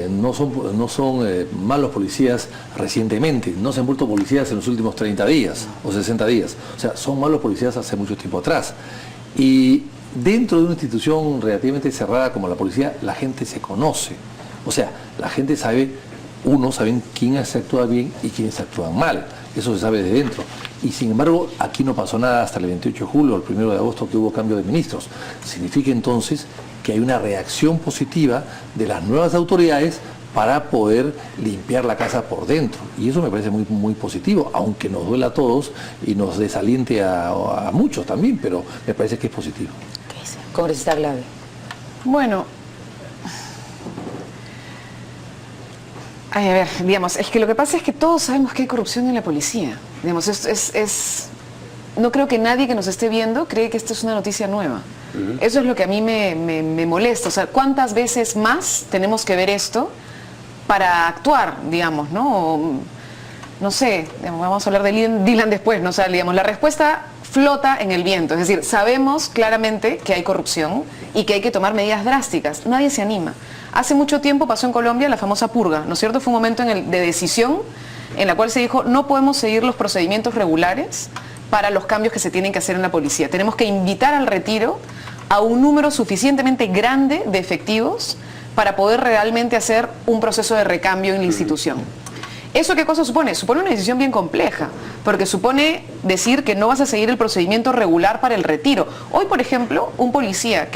no son malos policías recientemente, no se han vuelto policías en los últimos 30 días o 60 días, o sea, son malos policías hace mucho tiempo atrás. Y dentro de una institución relativamente cerrada como la policía, la gente se conoce, o sea, la gente saben quiénes actúan bien y quiénes actúan mal, eso se sabe de dentro. Y sin embargo, aquí no pasó nada hasta el 28 de julio, el 1 de agosto que hubo cambio de ministros. Significa entonces que hay una reacción positiva de las nuevas autoridades para poder limpiar la casa por dentro. Y eso me parece muy, muy positivo, aunque nos duela a todos y nos desaliente a muchos también, pero me parece que es positivo. Congresista Glave. Bueno, a ver, digamos, es que lo que pasa es que todos sabemos que hay corrupción en la policía. Digamos, no creo que nadie que nos esté viendo cree que esto es una noticia nueva. Eso es lo que a mí me molesta. O sea, ¿cuántas veces más tenemos que ver esto para actuar, digamos, ¿no? No sé, digamos, vamos a hablar de Dylan después, ¿no? O sea, digamos, la respuesta flota en el viento. Es decir, sabemos claramente que hay corrupción y que hay que tomar medidas drásticas. Nadie se anima. Hace mucho tiempo pasó en Colombia la famosa purga, ¿no es cierto? Fue un momento de decisión en la cual se dijo, no podemos seguir los procedimientos regulares para los cambios que se tienen que hacer en la policía. Tenemos que invitar al retiro a un número suficientemente grande de efectivos para poder realmente hacer un proceso de recambio en la institución. ¿Eso qué cosa supone? Supone una decisión bien compleja, porque supone decir que no vas a seguir el procedimiento regular para el retiro. Hoy, por ejemplo, un policía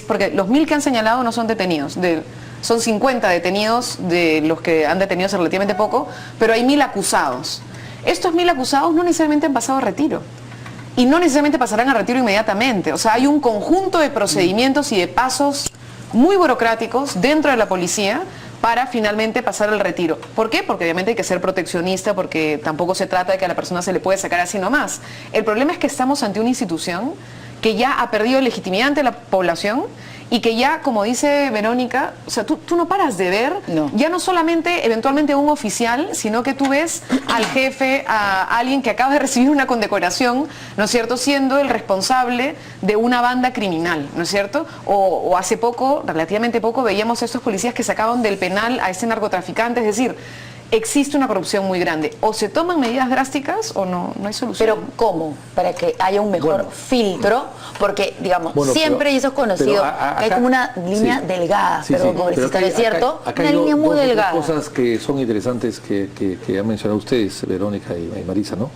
porque los 1000 que han señalado no son detenidos, son 50 detenidos de los que han detenido hace relativamente poco, pero hay 1000 acusados. Estos 1000 acusados no necesariamente han pasado a retiro. Y no necesariamente pasarán a retiro inmediatamente. O sea, hay un conjunto de procedimientos y de pasos muy burocráticos dentro de la policía para finalmente pasar al retiro. ¿Por qué? Porque obviamente hay que ser proteccionista, porque tampoco se trata de que a la persona se le puede sacar así nomás. El problema es que estamos ante una institución que ya ha perdido legitimidad ante la población y que ya, como dice Verónica, o sea, tú no paras de ver, ya no solamente eventualmente a un oficial, sino que tú ves al jefe, a alguien que acaba de recibir una condecoración, ¿no es cierto?, siendo el responsable de una banda criminal, ¿no es cierto? O hace poco, relativamente poco, veíamos a estos policías que sacaban del penal a este narcotraficante, es decir, existe una corrupción muy grande. O se toman medidas drásticas o no hay solución. Pero ¿cómo? Para que haya un mejor filtro, porque, digamos, siempre, y eso es conocido, que hay como una línea delgada, congresista, ¿no es cierto? Una línea muy delgada. Dos cosas que son interesantes que han mencionado ustedes, Verónica y Marisa, ¿no?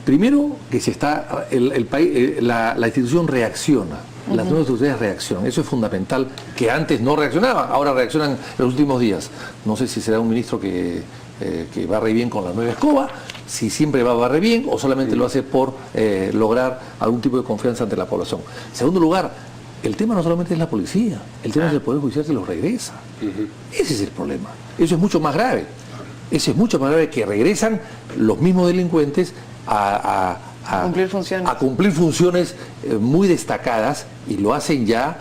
Primero, que la institución reacciona. Las nuevas autoridades reaccionan, eso es fundamental, que antes no reaccionaban, ahora reaccionan en los últimos días. No sé si será un ministro que barre bien con la nueva escoba, si siempre va a barrer bien o solamente lo hace por lograr algún tipo de confianza ante la población. En segundo lugar, el tema no solamente es la policía, el tema es el Poder Judicial que los regresa. Ese es el problema, eso es mucho más grave. Eso es mucho más grave, que regresan los mismos delincuentes a cumplir funciones muy destacadas, y lo hacen ya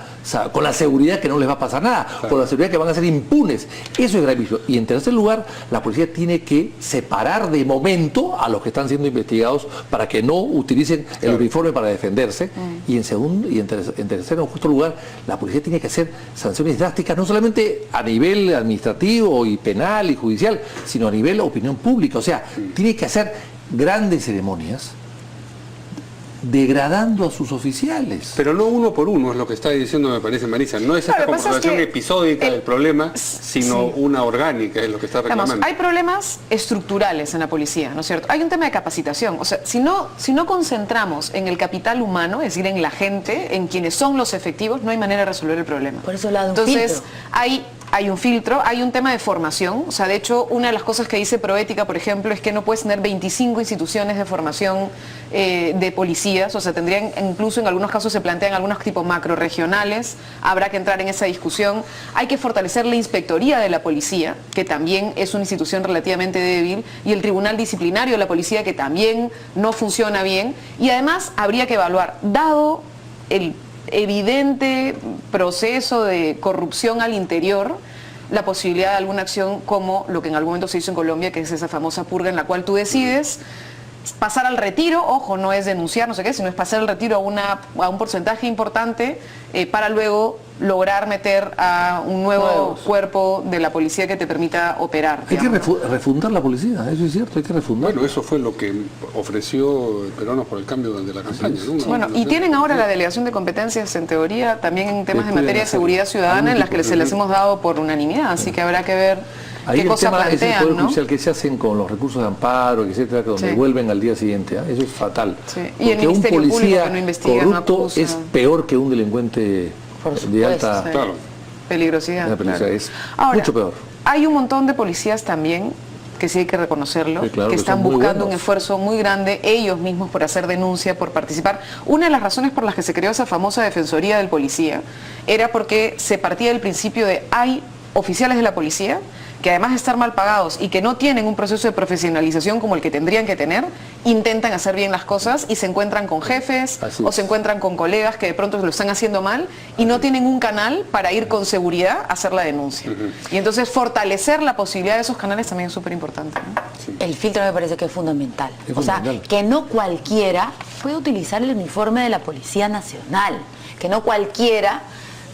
con la seguridad que no les va a pasar nada, con la seguridad que van a ser impunes. Eso es gravísimo. Y en tercer lugar, la policía tiene que separar de momento a los que están siendo investigados para que no utilicen el uniforme para defenderse. Y en segundo, y en tercer, en justo lugar, la policía tiene que hacer sanciones drásticas, no solamente a nivel administrativo y penal y judicial, sino a nivel de opinión pública. O sea, tiene que hacer grandes ceremonias degradando a sus oficiales. Pero no uno por uno, es lo que está diciendo, me parece, Marisa. No es esta conversación episódica del problema, sino una orgánica, es lo que está reclamando. Hay problemas estructurales en la policía, ¿no es cierto? Hay un tema de capacitación. O sea, si no concentramos en el capital humano, es decir, en la gente, en quienes son los efectivos, no hay manera de resolver el problema. Por eso la de un Entonces, filtro. Hay un filtro, hay un tema de formación. O sea, de hecho, una de las cosas que dice Proética, por ejemplo, es que no puedes tener 25 instituciones de formación de policías. O sea, tendrían, incluso en algunos casos se plantean algunos tipos macroregionales. Habrá que entrar en esa discusión. Hay que fortalecer la inspectoría de la policía, que también es una institución relativamente débil, y el tribunal disciplinario de la policía, que también no funciona bien. Y además habría que evaluar, dado el evidente proceso de corrupción al interior, la posibilidad de alguna acción como lo que en algún momento se hizo en Colombia, que es esa famosa purga en la cual tú decides pasar al retiro, ojo, no es denunciar, no sé qué, sino es pasar al retiro a un porcentaje importante para luego lograr meter a un nuevo cuerpo de la policía que te permita operar. Hay que refundar la policía, eso es cierto, hay que refundar. Bueno, eso fue lo que ofreció Peruanos por el Cambio durante la campaña, ¿no? Sí. Bueno, y tienen ahora la delegación de competencias, en teoría, también en temas de materia de seguridad ciudadana, en las que se les hemos dado por unanimidad, así que habrá que ver ahí qué cosa plantean, es el Poder ¿no? Judicial que se hacen con los recursos de amparo, etcétera, que donde vuelven al día siguiente, ¿eh? Eso es fatal. Sí. Y el Ministerio un policía Público que no investiga, corrupto no acusa. es peor que un delincuente de alta peligrosidad. Claro. Es ahora, mucho peor. Hay un montón de policías también, que sí hay que reconocerlo, claro, que están muy buscando un buenos. esfuerzo muy grande ellos mismos por hacer denuncia, por participar. Una de las razones por las que se creó esa famosa Defensoría del Policía era porque se partía del principio de hay oficiales de la policía que además de estar mal pagados y que no tienen un proceso de profesionalización como el que tendrían que tener, intentan hacer bien las cosas y se encuentran con jefes o se encuentran con colegas que de pronto lo están haciendo mal y no tienen un canal para ir con seguridad a hacer la denuncia. Y entonces fortalecer la posibilidad de esos canales también es súper importante, ¿no? Sí. El filtro me parece que es fundamental. O sea, que no cualquiera puede utilizar el uniforme de la Policía Nacional, que no cualquiera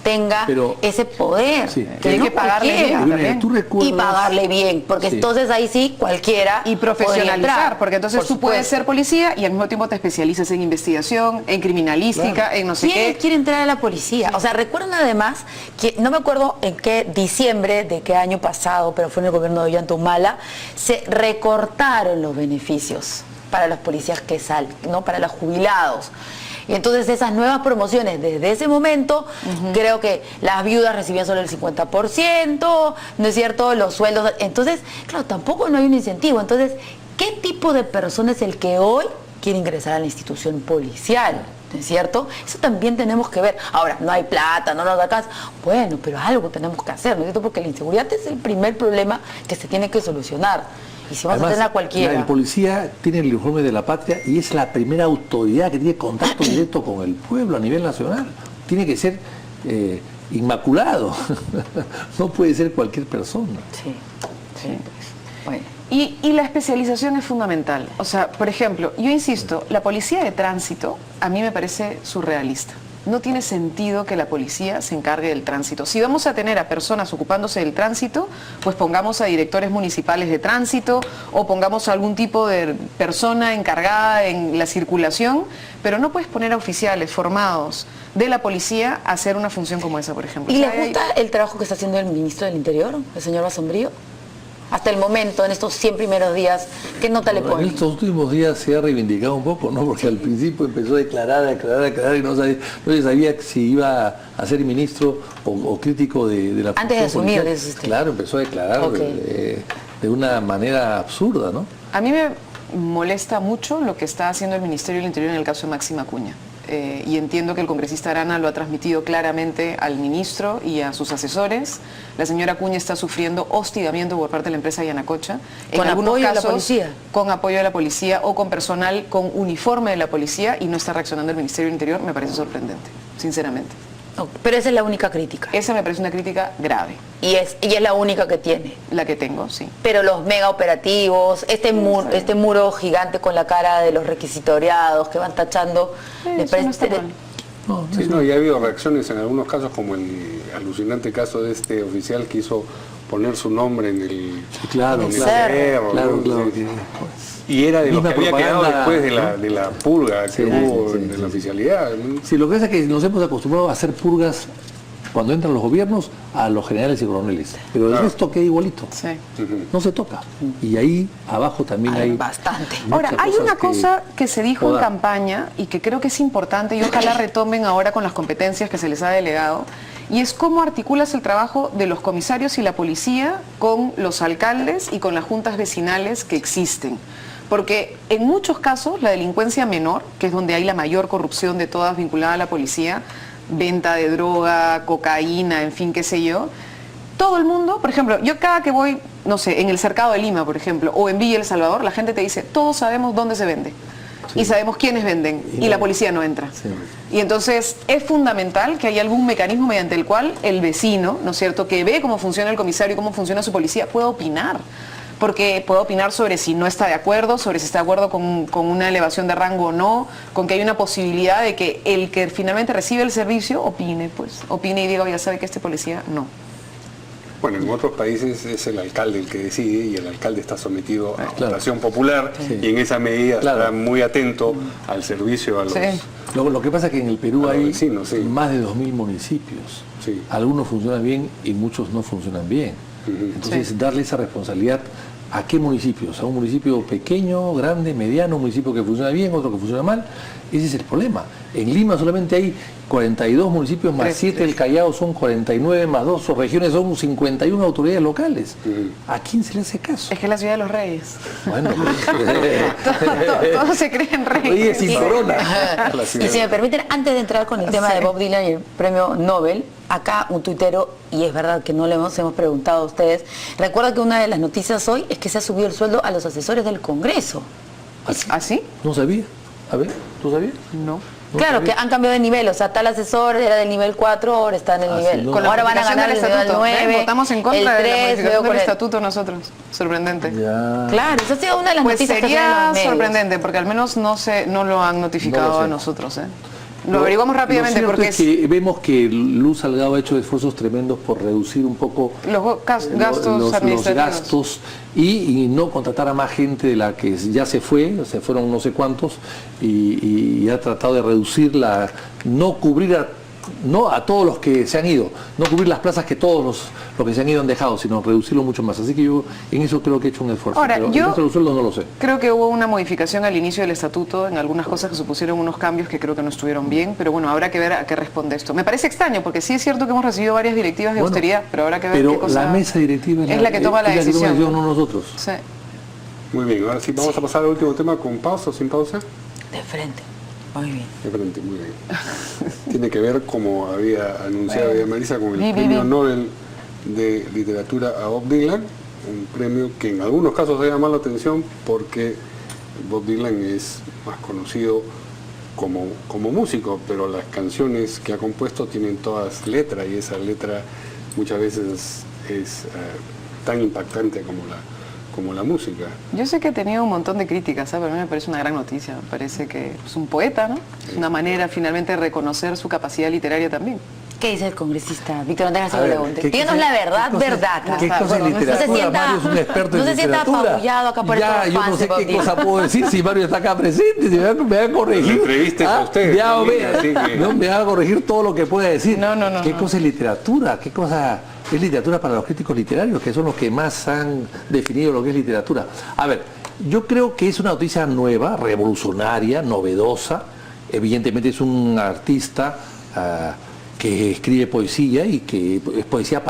tenga ese poder, que hay que pagarle bien, y pagarle bien, porque entonces ahí sí cualquiera y profesionalizar, porque entonces tú puedes ser policía y al mismo tiempo te especializas en investigación, en criminalística, en no sé qué. ¿Quién quiere entrar a la policía? O sea, recuerden además que no me acuerdo en qué diciembre de qué año pasado, pero fue en el gobierno de Ollanta Humala, se recortaron los beneficios para los policías que salen, ¿no? Para los jubilados. Y entonces esas nuevas promociones, desde ese momento, creo que las viudas recibían solo el 50%, ¿no es cierto? Los sueldos. Entonces, claro, tampoco no hay un incentivo. Entonces, ¿qué tipo de persona es el que hoy quiere ingresar a la institución policial? ¿No es cierto? Eso también tenemos que ver. Ahora, no hay plata, no nos alcanza. Bueno, pero algo tenemos que hacer, ¿no es cierto? Porque la inseguridad es el primer problema que se tiene que solucionar. Y si vamos a tener a cualquiera. El policía tiene el uniforme de la patria y es la primera autoridad que tiene contacto directo con el pueblo a nivel nacional. Tiene que ser inmaculado. No puede ser cualquier persona. Sí. Bueno. Y la especialización es fundamental. O sea, por ejemplo, yo insisto, la policía de tránsito a mí me parece surrealista. No tiene sentido que la policía se encargue del tránsito. Si vamos a tener a personas ocupándose del tránsito, pues pongamos a directores municipales de tránsito o pongamos a algún tipo de persona encargada en la circulación, pero no puedes poner a oficiales formados de la policía a hacer una función como esa, por ejemplo. ¿Y les gusta el trabajo que está haciendo el ministro del Interior, el señor Basombrío? Hasta el momento, en estos 100 primeros días, ¿qué nota le ponen? En estos últimos días se ha reivindicado un poco, ¿no? Porque al principio empezó a declarar y no se sabía si iba a ser ministro o crítico de la función. Antes de asumir, dice usted. Claro, empezó a declarar de una manera absurda, ¿no? A mí me molesta mucho lo que está haciendo el Ministerio del Interior en el caso de Máxima Acuña. Y entiendo que el congresista Arana lo ha transmitido claramente al ministro y a sus asesores. La señora Acuña está sufriendo hostigamiento por parte de la empresa Yanacocha. En algunos apoyo casos, de la policía. con apoyo de la policía o con personal con uniforme de la policía, y no está reaccionando el Ministerio del Interior. Me parece sorprendente, sinceramente. Pero esa es la única crítica. Esa me parece una crítica grave. Y es la única que tiene. La que tengo, sí. Pero los mega operativos, este muro gigante con la cara de los requisitoriados que van tachando, ¿les Eso no está parece? mal. Sí, no, y ha habido reacciones en algunos casos, como el alucinante caso de este oficial que hizo poner su nombre en el, Claro, en el claro, cerro, claro, ¿no? claro. Y era de lo que Misma había quedado propaganda, después ¿no? de la purga que Sí, hubo sí, en sí, la sí. oficialidad, ¿no? Sí, lo que pasa es que nos hemos acostumbrado a hacer purgas cuando entran los gobiernos a los generales y coroneles, pero el Claro. resto queda igualito, Sí. no se toca. Y ahí abajo también hay bastante. Ahora, muchas hay cosas una cosa que se dijo en podar. campaña y que creo que es importante y ojalá retomen ahora con las competencias que se les ha delegado, y es cómo articulas el trabajo de los comisarios y la policía con los alcaldes y con las juntas vecinales que existen. Porque en muchos casos la delincuencia menor, que es donde hay la mayor corrupción de todas vinculada a la policía, venta de droga, cocaína, en fin, qué sé yo, todo el mundo, por ejemplo, yo cada que voy, no sé, en el Cercado de Lima, por ejemplo, o en Villa El Salvador, la gente te dice, todos sabemos dónde se vende. Sí. Y sabemos quiénes venden, y la policía no entra. Sí. Y entonces es fundamental que haya algún mecanismo mediante el cual el vecino, ¿no es cierto?, que ve cómo funciona el comisario y cómo funciona su policía, pueda opinar. Porque puede opinar sobre si no está de acuerdo, sobre si está de acuerdo con una elevación de rango o no, con que hay una posibilidad de que el que finalmente recibe el servicio opine, pues, opine y diga, oye, ¿sabe que este policía no? Bueno, en otros países es el alcalde el que decide y el alcalde está sometido a Claro. votación popular Sí. y en esa medida Claro. está muy atento al servicio a los... Sí. Lo que pasa es que en el Perú A los hay vecinos, sí. más de 2000 municipios. Sí. Algunos funcionan bien y muchos no funcionan bien. Entonces, darle esa responsabilidad a qué municipios, a un municipio pequeño, grande, mediano, un municipio que funciona bien, otro que funciona mal. Ese es el problema. En Lima solamente hay 42 municipios más 7 del Callao, son 49 más 2 regiones, son 51 autoridades locales. ¿A quién se le hace caso? Es que es la ciudad de los reyes. Bueno, Todos se creen reyes. Reyes sin corona. Ajá. Y si me permiten, antes de entrar con el tema de Bob Dylan y el premio Nobel, acá un tuitero, y es verdad que no le hemos preguntado a ustedes, recuerda que una de las noticias hoy es que se ha subido el sueldo a los asesores del Congreso. ¿Ah, sí? no sabía. A ver, ¿tú sabías? No. No Claro, sabía. que han cambiado de nivel, o sea, tal asesor era del nivel 4, ahora está en el nivel. no. Con la Ahora van a modificación ganar del el nivel estatuto. 9, Votamos en contra el de la 3, modificación luego del con el... estatuto nosotros. Sorprendente. Ya. Claro, eso ha sido una de las Pues noticias que salen en sería los medios. sorprendente, porque al menos no lo han notificado No lo sé. a nosotros. Lo averiguamos rápidamente Lo cierto porque es que vemos que Luz Salgado ha hecho esfuerzos tremendos por reducir un poco los gastos los administrativos. gastos y no contratar a más gente de la que ya se fueron no sé cuántos y ha tratado de reducir no cubrir no a todos los que se han ido, no cubrir las plazas que todos los que se han ido han dejado, sino reducirlo mucho más. Así que yo en eso creo que he hecho un esfuerzo. Ahora, pero yo- el resto de los sueldos no lo sé. Creo que hubo una modificación al inicio del estatuto en algunas cosas que supusieron unos cambios que creo que no estuvieron bien, pero bueno, habrá que ver a qué responde esto. Me parece extraño, porque sí es cierto que hemos recibido varias directivas de Bueno, austeridad, pero habrá que ver pero qué cosa... la mesa directiva es la que toma la decisión. no nosotros. Sí. Muy bien, ahora sí, vamos a pasar al último tema con pausa o sin pausa. De frente. Muy bien. De frente, muy bien. Tiene que ver, como había anunciado ya Marisa, con el Bien, premio bien. Nobel de Literatura a Bob Dylan, un premio que en algunos casos ha llamado la atención porque Bob Dylan es más conocido como músico, pero las canciones que ha compuesto tienen todas letra y esa letra muchas veces es tan impactante como la música. Yo sé que ha tenido un montón de críticas, pero a mí me parece una gran noticia. Me parece que es un poeta, ¿no? Es una manera finalmente de reconocer su capacidad literaria también. ¿Qué dice el congresista Víctor Andrés A ver, Pregunte? ¿qué Díganos cosa- la verdad, qué cosa- verdad. ¿Qué cosa es No se literatura? sienta, Mario es un experto no en se sienta literatura. apabullado acá por Ya, estos yo no fans sé de Bob qué Dylan. cosa puedo decir si Mario está acá presente, si me va a corregir. La entrevista es a usted, Ya, también, ve, así que- no, me va a corregir todo lo que pueda decir. No. ¿Qué cosa es literatura? ¿Qué cosa es literatura para los críticos literarios, que son los que más han definido lo que es literatura? A ver, yo creo que es una noticia nueva, revolucionaria, novedosa. Evidentemente es un artista que escribe poesía y que es poesía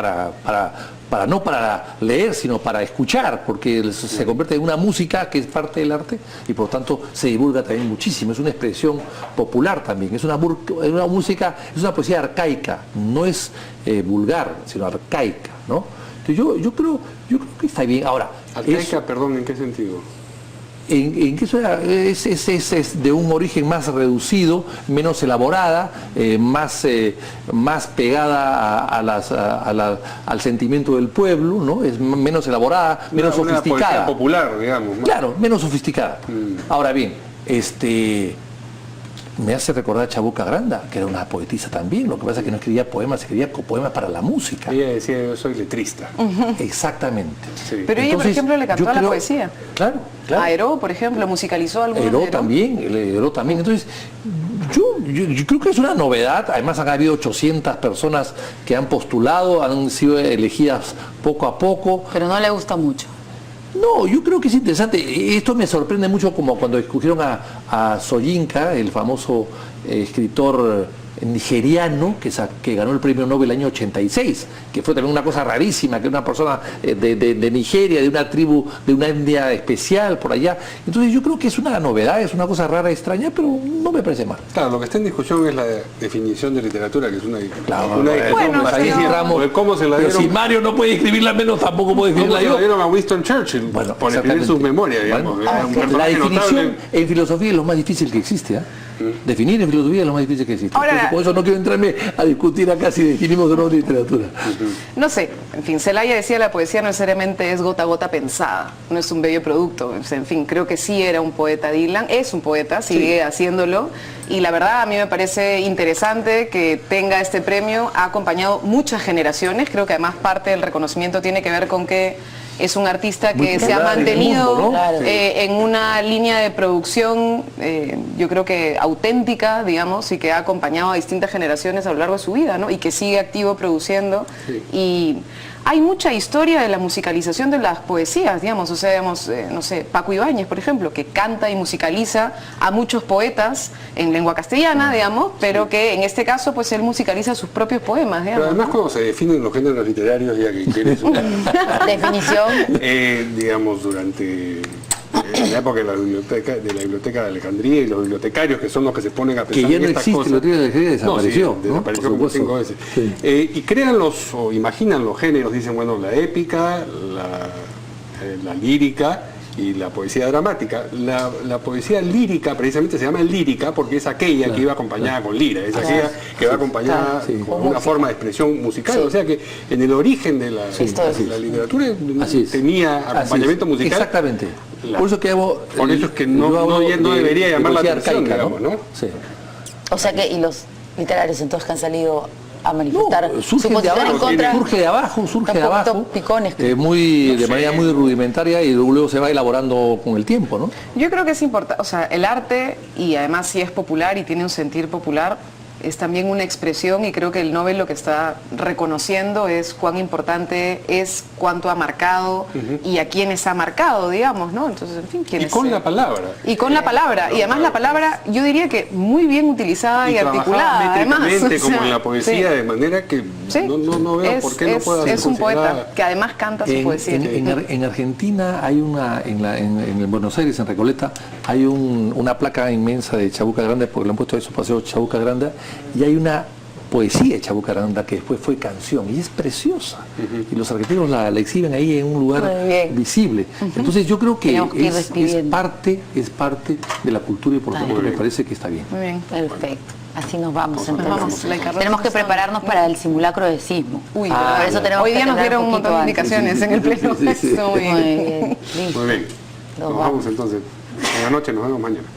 no para leer, sino para escuchar, porque se convierte en una música que es parte del arte y por lo tanto se divulga también muchísimo. Es una expresión popular también, es una música, es una poesía arcaica, no es vulgar, sino arcaica, ¿no? Entonces yo creo que está bien. Ahora, Arcaica, perdón, ¿en qué sentido? en que eso es de un origen más reducido, menos elaborada, más pegada al sentimiento del pueblo, ¿no? Es menos elaborada, menos sofisticada. Una poesía popular, digamos, ¿no? Claro, menos sofisticada. Ahora bien, me hace recordar a Chabuca Granda, que era una poetisa también. Lo que pasa es que no escribía poemas, escribía poemas para la música. Ella decía, yo soy letrista. Exactamente. Sí. Pero ella, por ejemplo, le cantó a la poesía. Claro, claro. A Heró, por ejemplo, musicalizó algunos de Heró Heró. también. Entonces, yo creo que es una novedad. Además, han habido 800 personas que han postulado, han sido elegidas poco a poco. Pero no le gusta mucho. No, yo creo que es interesante. Esto me sorprende mucho como cuando escogieron a Soyinka, el famoso escritor nigeriano que ganó el premio Nobel el año 86, que fue también una cosa rarísima, que una persona de Nigeria, de una tribu, de una etnia especial por allá. Entonces yo creo que es una novedad, es una cosa rara, extraña, pero no me parece mal. Claro, lo que está en discusión es la definición de literatura, que es una Claro, discusión ahí entramos. ¿Cómo se la Pero dieron? si Mario no puede escribirla, menos tampoco puede ¿Cómo escribirla se la yo. dieron a Winston Churchill? Bueno, por escribir sus memorias, digamos. Bueno, Era un la personaje definición notable. en filosofía es lo más difícil que existe. Definir en filosofía es lo más difícil que existe. Ahora, Entonces, por eso no quiero entrarme a discutir acá si definimos o no literatura. No sé, en fin, Celaya decía la poesía no necesariamente es gota a gota pensada, no es un bello producto. O sea, en fin, creo que sí era un poeta Dylan, es un poeta, sigue haciéndolo. Y la verdad a mí me parece interesante que tenga este premio, ha acompañado muchas generaciones, creo que además parte del reconocimiento tiene que ver con que es un artista Muy que se ha popular en el mantenido mundo, ¿no? en una línea de producción, yo creo que auténtica, digamos, y que ha acompañado a distintas generaciones a lo largo de su vida, ¿no? Y que sigue activo produciendo. Sí. Y hay mucha historia de la musicalización de las poesías, digamos, o sea, digamos, no sé, Paco Ibáñez, por ejemplo, que canta y musicaliza a muchos poetas en lengua castellana, digamos, pero que en este caso, pues él musicaliza sus propios poemas, digamos. Pero además cuando se definen los géneros literarios, ya que tienes una Definición. digamos, durante la época de la biblioteca de Alejandría y los bibliotecarios, que son los que se ponen a Que pensar ya en no estas existe, cosas. la teoría de Alejandría desapareció. No, sí, desapareció Por como supuesto. 5 veces. Sí. Y crean o imaginan los géneros, dicen, bueno, la épica, la lírica y la poesía dramática. La poesía lírica precisamente se llama lírica porque es aquella que iba acompañada con lira, es aquella que va acompañada con una forma de expresión musical. O sea que en el origen de la literatura tenía acompañamiento musical. Exactamente. Por eso que Por eso es que no debería llamar la atención, digamos, ¿no? Sí. O sea que, y los literarios entonces que han salido a manifestar No, su posición en contra. surge de abajo, Picones. de manera muy rudimentaria y luego se va elaborando con el tiempo, ¿no? Yo creo que es importante, o sea, el arte, y además si es popular y tiene un sentir popular, es también una expresión, y creo que el Nobel lo que está reconociendo es cuán importante es, cuánto ha marcado y a quiénes ha marcado, digamos, ¿no? Entonces, en fin, quiénes. Y con la palabra. Y con la palabra, y además la palabra, yo diría que muy bien utilizada y articulada, además. Métricamente, o sea, como en la poesía, de manera que no veo por qué no pueda ser es un poeta considerada. que además canta su poesía. En Argentina hay en Buenos Aires, en Recoleta, hay una placa inmensa de Chabuca Granda, porque le han puesto ahí su paseo Chabuca Granda, y hay una poesía de Chabuca Granda que después fue canción y es preciosa. Y los argentinos la exhiben ahí en un lugar visible. Entonces yo creo que es parte de la cultura y por lo tanto me parece que está bien. Muy bien. Perfecto. Así nos vamos entonces. vamos. Tenemos que prepararnos para el simulacro de sismo. Uy, por eso tenemos hoy que día nos temblar dieron un montón de poquito antes. indicaciones en el pleno. Sí. Muy bien. Muy bien. Listo. Muy bien. Nos vamos entonces. Buenas noches, nos vemos mañana.